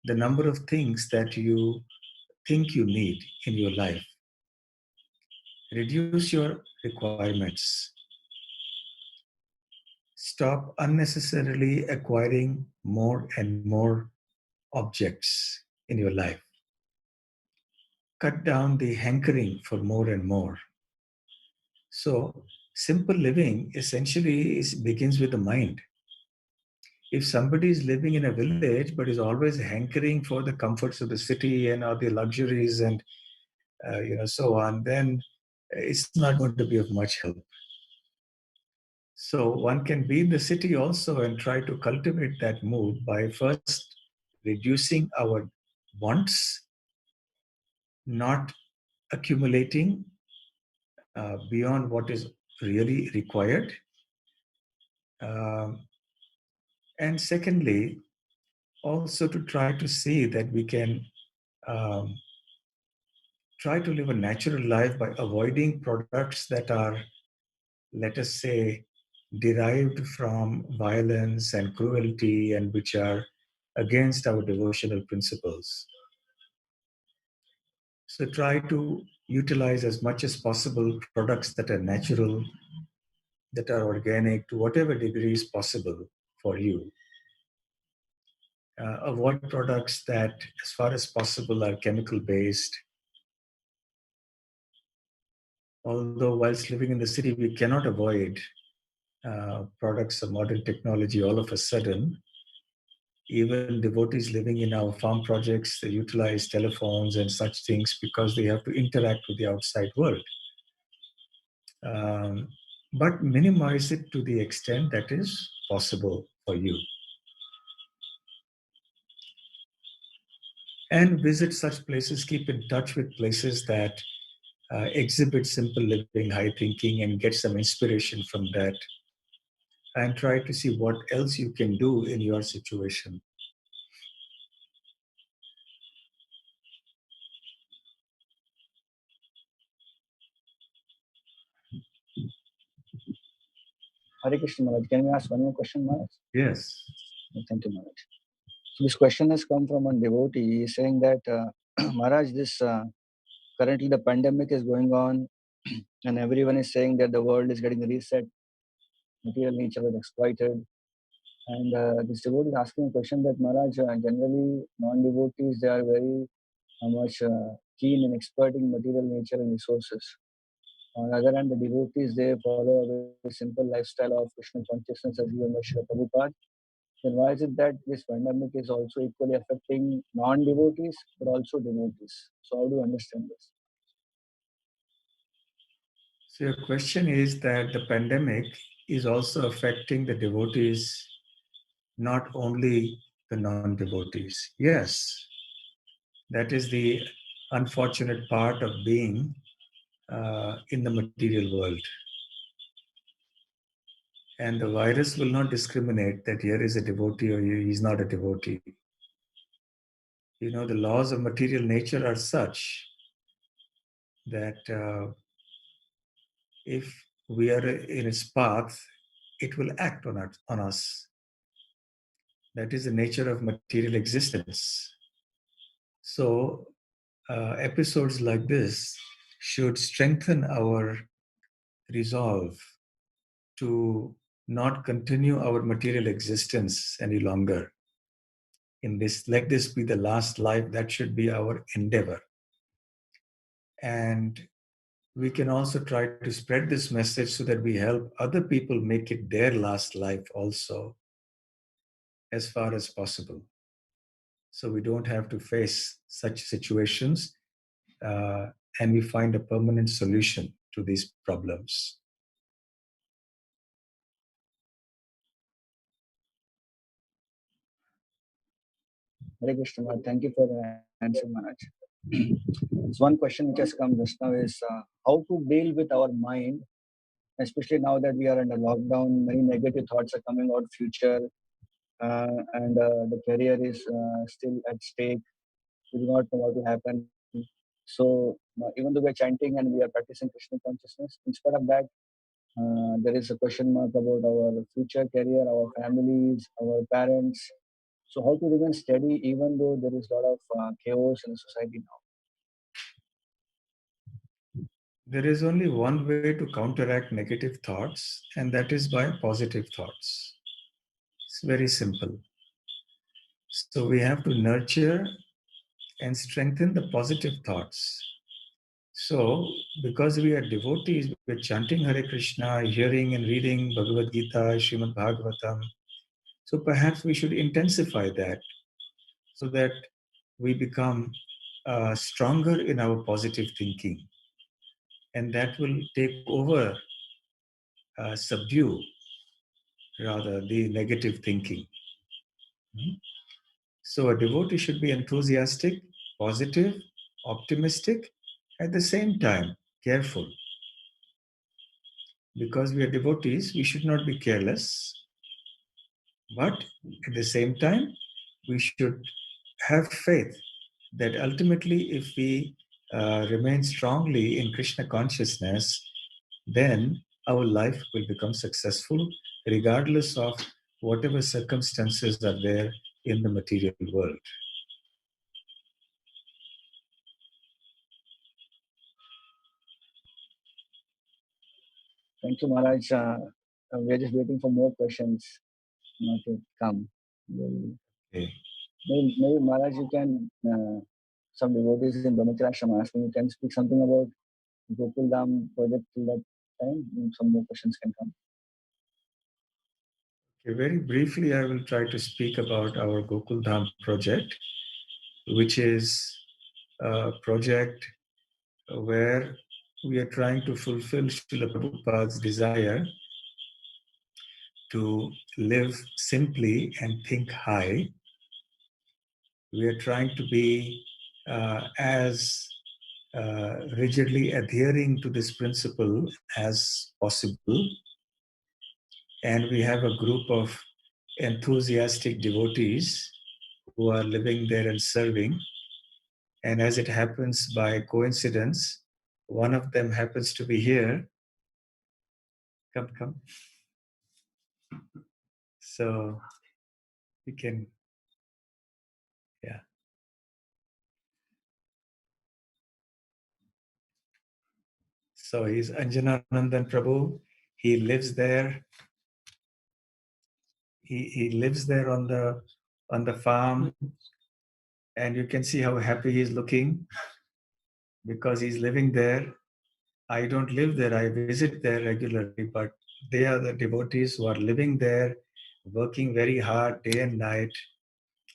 the number of things that you think you need in your life. Reduce your requirements. Stop unnecessarily acquiring more and more objects in your life. Cut down the hankering for more and more. So, simple living essentially begins with the mind. If somebody is living in a village but is always hankering for the comforts of the city and all the luxuries and so on, then it's not going to be of much help. So one can be in the city also and try to cultivate that mood by first reducing our wants, not accumulating beyond what is really required. Um, and secondly, also to try to see that we can um, try to live a natural life by avoiding products that are, let us say, derived from violence and cruelty and which are against our devotional principles. So try to utilize as much as possible products that are natural, that are organic to whatever degree is possible for you. Avoid products that, as far as possible, are chemical based. Although, whilst living in the city, we cannot avoid products of modern technology all of a sudden. Even devotees living in our farm projects, they utilize telephones and such things because they have to interact with the outside world. Um, but minimize it to the extent that is possible for you. And visit such places, keep in touch with places that exhibit simple living, high thinking, and get some inspiration from that. And try to see what else you can do in your situation. Hare Krishna Maharaj. Can we ask one more question, Maharaj? Yes. Thank you, Maharaj. So this question has come from a devotee. He is saying that, Maharaj, this currently the pandemic is going on, and everyone is saying that the world is getting reset, material nature is exploited. And this devotee is asking a question that, Maharaj, generally non-devotees, they are very much keen in exploiting material nature and resources. On the other hand, the devotees, they follow a very simple lifestyle of Krishna consciousness as given by Srila Prabhupada. Then why is it that this pandemic is also equally affecting non-devotees but also devotees? So how do you understand this? So your question is that the pandemic is also affecting the devotees, not only the non-devotees. Yes, that is the unfortunate part of being in the material world. And the virus will not discriminate that here is a devotee or he's not a devotee. The laws of material nature are such that if we are in its path, it will act on us. That is the nature of material existence. So, episodes like this should strengthen our resolve to not continue our material existence any longer. Let this be the last life. That should be our endeavor. And we can also try to spread this message so that we help other people make it their last life also, as far as possible. So we don't have to face such situations, and we find a permanent solution to these problems. Hare Krishna Maharaj. Thank you for the answer, Maharaj. So one question which has come just now is how to deal with our mind especially now that we are under lockdown. Many negative thoughts are coming out future, and the career is still at stake. We do not know what will happen. So even though we are chanting and we are practicing Krishna consciousness, in spite of that, there is a question mark about our future career, our families, our parents. So how to remain steady even though there is a lot of chaos in the society now? There is only one way to counteract negative thoughts, and that is by positive thoughts. It's very simple. So we have to nurture and strengthen the positive thoughts. So, because we are devotees, we're chanting Hare Krishna, hearing and reading Bhagavad Gita, Srimad Bhagavatam. So, perhaps we should intensify that so that we become stronger in our positive thinking. And that will take over, subdue rather, the negative thinking. So, a devotee should be enthusiastic, positive, optimistic, at the same time, careful. Because we are devotees, we should not be careless. But at the same time, we should have faith that ultimately, if we remain strongly in Krishna consciousness, then our life will become successful, regardless of whatever circumstances are there in the material world. Thank you, Maharaj. We are just waiting for more questions to come. Okay. Maybe Maharaj, you can, some devotees in Brahmacharya Ashram asking, you can speak something about Gokul Dham project till that time. Some more questions can come. Okay, very briefly, I will try to speak about our Gokul Dham project, which is a project where we are trying to fulfill Srila Prabhupada's desire to live simply and think high. We are trying to be as rigidly adhering to this principle as possible. And we have a group of enthusiastic devotees who are living there and serving. And as it happens by coincidence, one of them happens to be here. Come. So we can, yeah. So he's Anjananandan Prabhu. He lives there. He lives there on the farm, and you can see how happy he's looking because he's living there. I don't live there. I visit there regularly, but they are the devotees who are living there, working very hard day and night,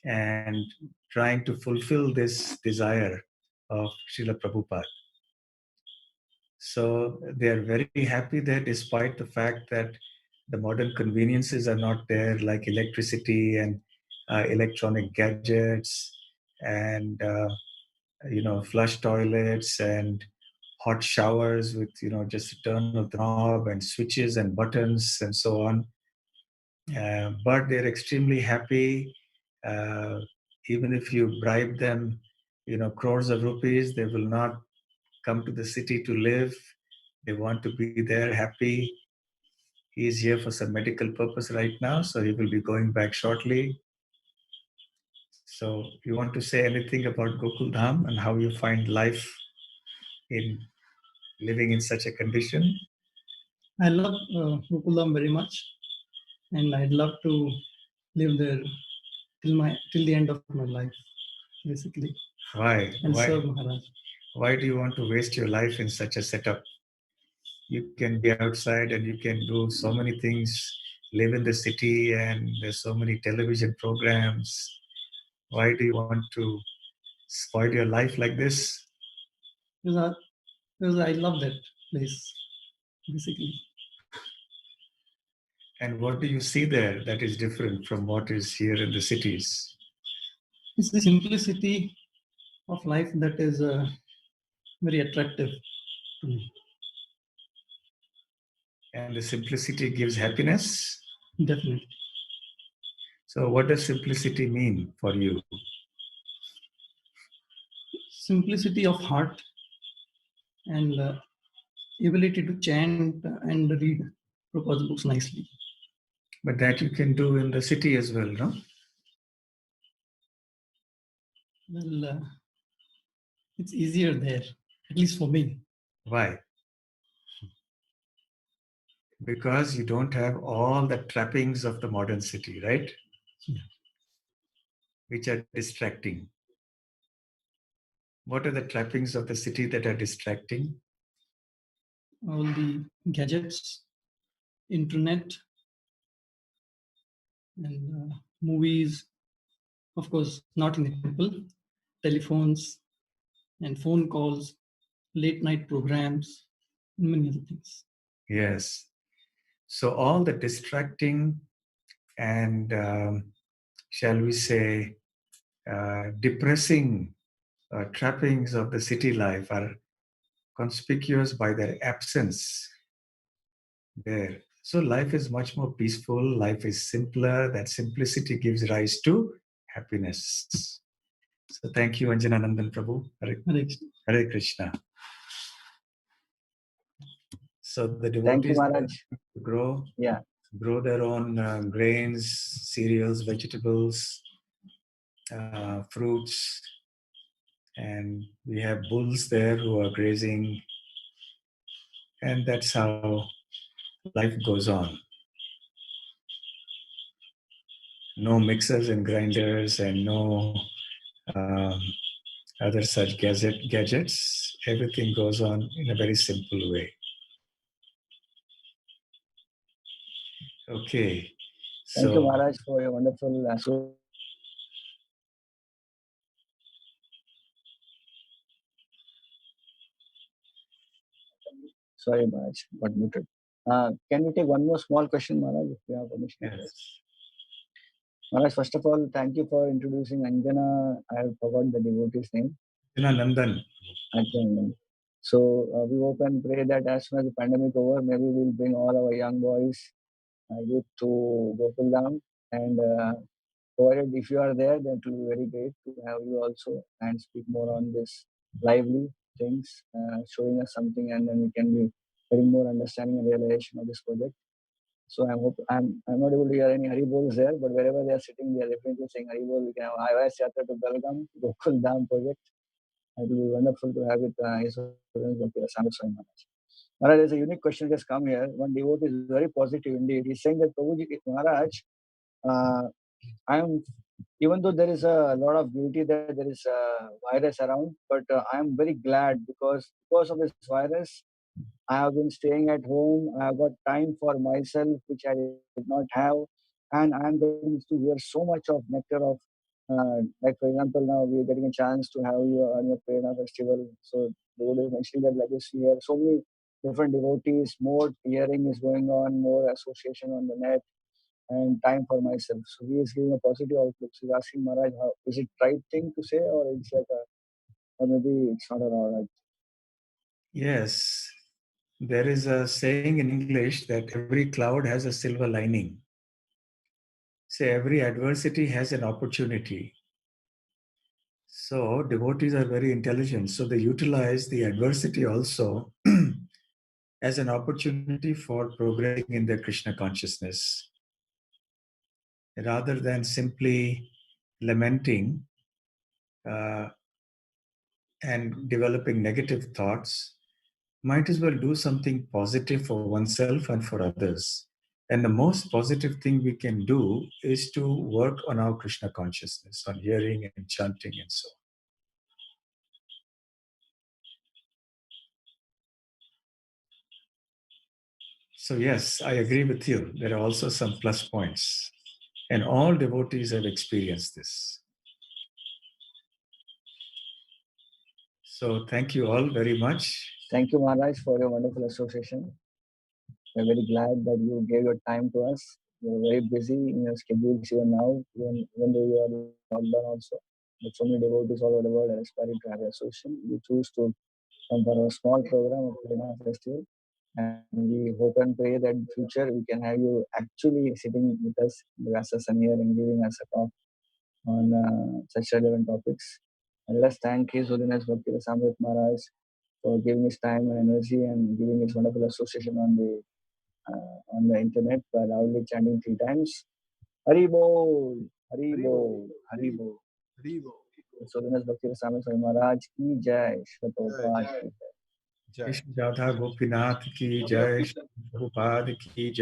and trying to fulfill this desire of Srila Prabhupada. So they are very happy there, despite the fact that the modern conveniences are not there, like electricity and electronic gadgets and flush toilets and hot showers with just a turn of the knob and switches and buttons and so on. But they're extremely happy. Even if you bribe them, crores of rupees, they will not come to the city to live. They want to be there happy. He is here for some medical purpose right now, so he will be going back shortly. So you want to say anything about Gokul Dham and how you find life in living in such a condition? I love Gokul Dham very much, and I'd love to live there till the end of my life, basically. Why? And serve Maharaj. Why do you want to waste your life in such a setup? You can be outside and you can do so many things, live in the city, and there's so many television programs. Why do you want to spoil your life like this? Because I love that place, basically. And what do you see there that is different from what is here in the cities? It's the simplicity of life that is very attractive to me. And the simplicity gives happiness. Definitely. So, what does simplicity mean for you? Simplicity of heart and ability to chant and read Prabhupada's books nicely. But that you can do in the city as well, no? Well, it's easier there, at least for me. Why? Because you don't have all the trappings of the modern city, right? Yeah. Which are distracting. What are the trappings of the city that are distracting? All the gadgets, internet, and movies. Of course, not in the temple. Telephones and phone calls, late night programs, and many other things. Yes. So, all the distracting and, shall we say, depressing trappings of the city life are conspicuous by their absence there. So life is much more peaceful, life is simpler. That simplicity gives rise to happiness. So thank you, Anjana Nandan Prabhu. Hare Krishna. So the Thank you, devotees Maharaj. grow, Yeah. grow their own grains, cereals, vegetables, fruits, and we have bulls there who are grazing, and that's how life goes on. No mixers and grinders and no um, other such gadgets. Everything goes on in a very simple way. Okay. Thank you, So, Maharaj, for your wonderful Sorry, Maharaj, got muted. Can we take one more small question, Maharaj, if you have permission? yes. Maharaj, first of all, thank you for introducing Anjana. I have forgotten the devotee's name. Nandan. Anjana. So we hope and pray that as soon as the pandemic over, maybe we'll bring all our young boys, youth to Gokul Dham. And provided if you are there, then it will be very great to have you also and speak more on this lively things, showing us something, and then we can be getting more understanding and realization of this project. So I'm not able to hear any Haribols there, but wherever they are sitting, they are definitely saying Haribol. We can have IOS Yatra to Belgaum, Gokul Dham project. It will be wonderful to have it. His Holiness Bhakti Rasamrita Maharaj. Maharaj, there's a unique question that has come here. One devotee is very positive indeed. He's saying that Prabhuji Maharaj, uh, I am, even though there is a lot of beauty there, there is a virus around, but I am very glad because of this virus, I have been staying at home. I have got time for myself, which I did not have, and I am getting to hear so much of nectar of, like for example, now we are getting a chance to have you on your Prerana festival. So the Lord is mentioning that like this year, so many different devotees, more hearing is going on, more association on the net, and time for myself. So he is giving a positive outlook. So he's asking Maharaj, how is it right thing to say, or it's like a, or maybe it's not an alright. Yes. There is a saying in English that every cloud has a silver lining. Say every adversity has an opportunity. So devotees are very intelligent. So they utilize the adversity also as an opportunity for progressing in their Krishna consciousness. Rather than simply lamenting uh, and developing negative thoughts, might as well do something positive for oneself and for others. And the most positive thing we can do is to work on our Krishna consciousness, on hearing and chanting and so on. So, yes, I agree with you. There are also some plus points. And all devotees have experienced this. So, thank you all very much. Thank you, Maharaj, for your wonderful association. We're very glad that you gave your time to us. You're very busy in your schedules even now, even though you are locked down also. But so many devotees all over the world are aspiring to have your association. You choose to come for a small program of Prerana Festival. And we hope and pray that in future we can have you actually sitting with us in the Vyasa here and giving us a talk on such relevant topics. And let us thank His Holiness Bhakti Rasamrita Maharaj for giving his time and energy and giving his wonderful association on the internet by loudly chanting 3 times. Hari Bol, Hari Bol, Hari Bol. His Holiness Bhakti Rasamrita Maharaj ki jai, Shri Prabhupada ki jai. Krishna Radha Gopinath ki jai, Prabhupada ki jai.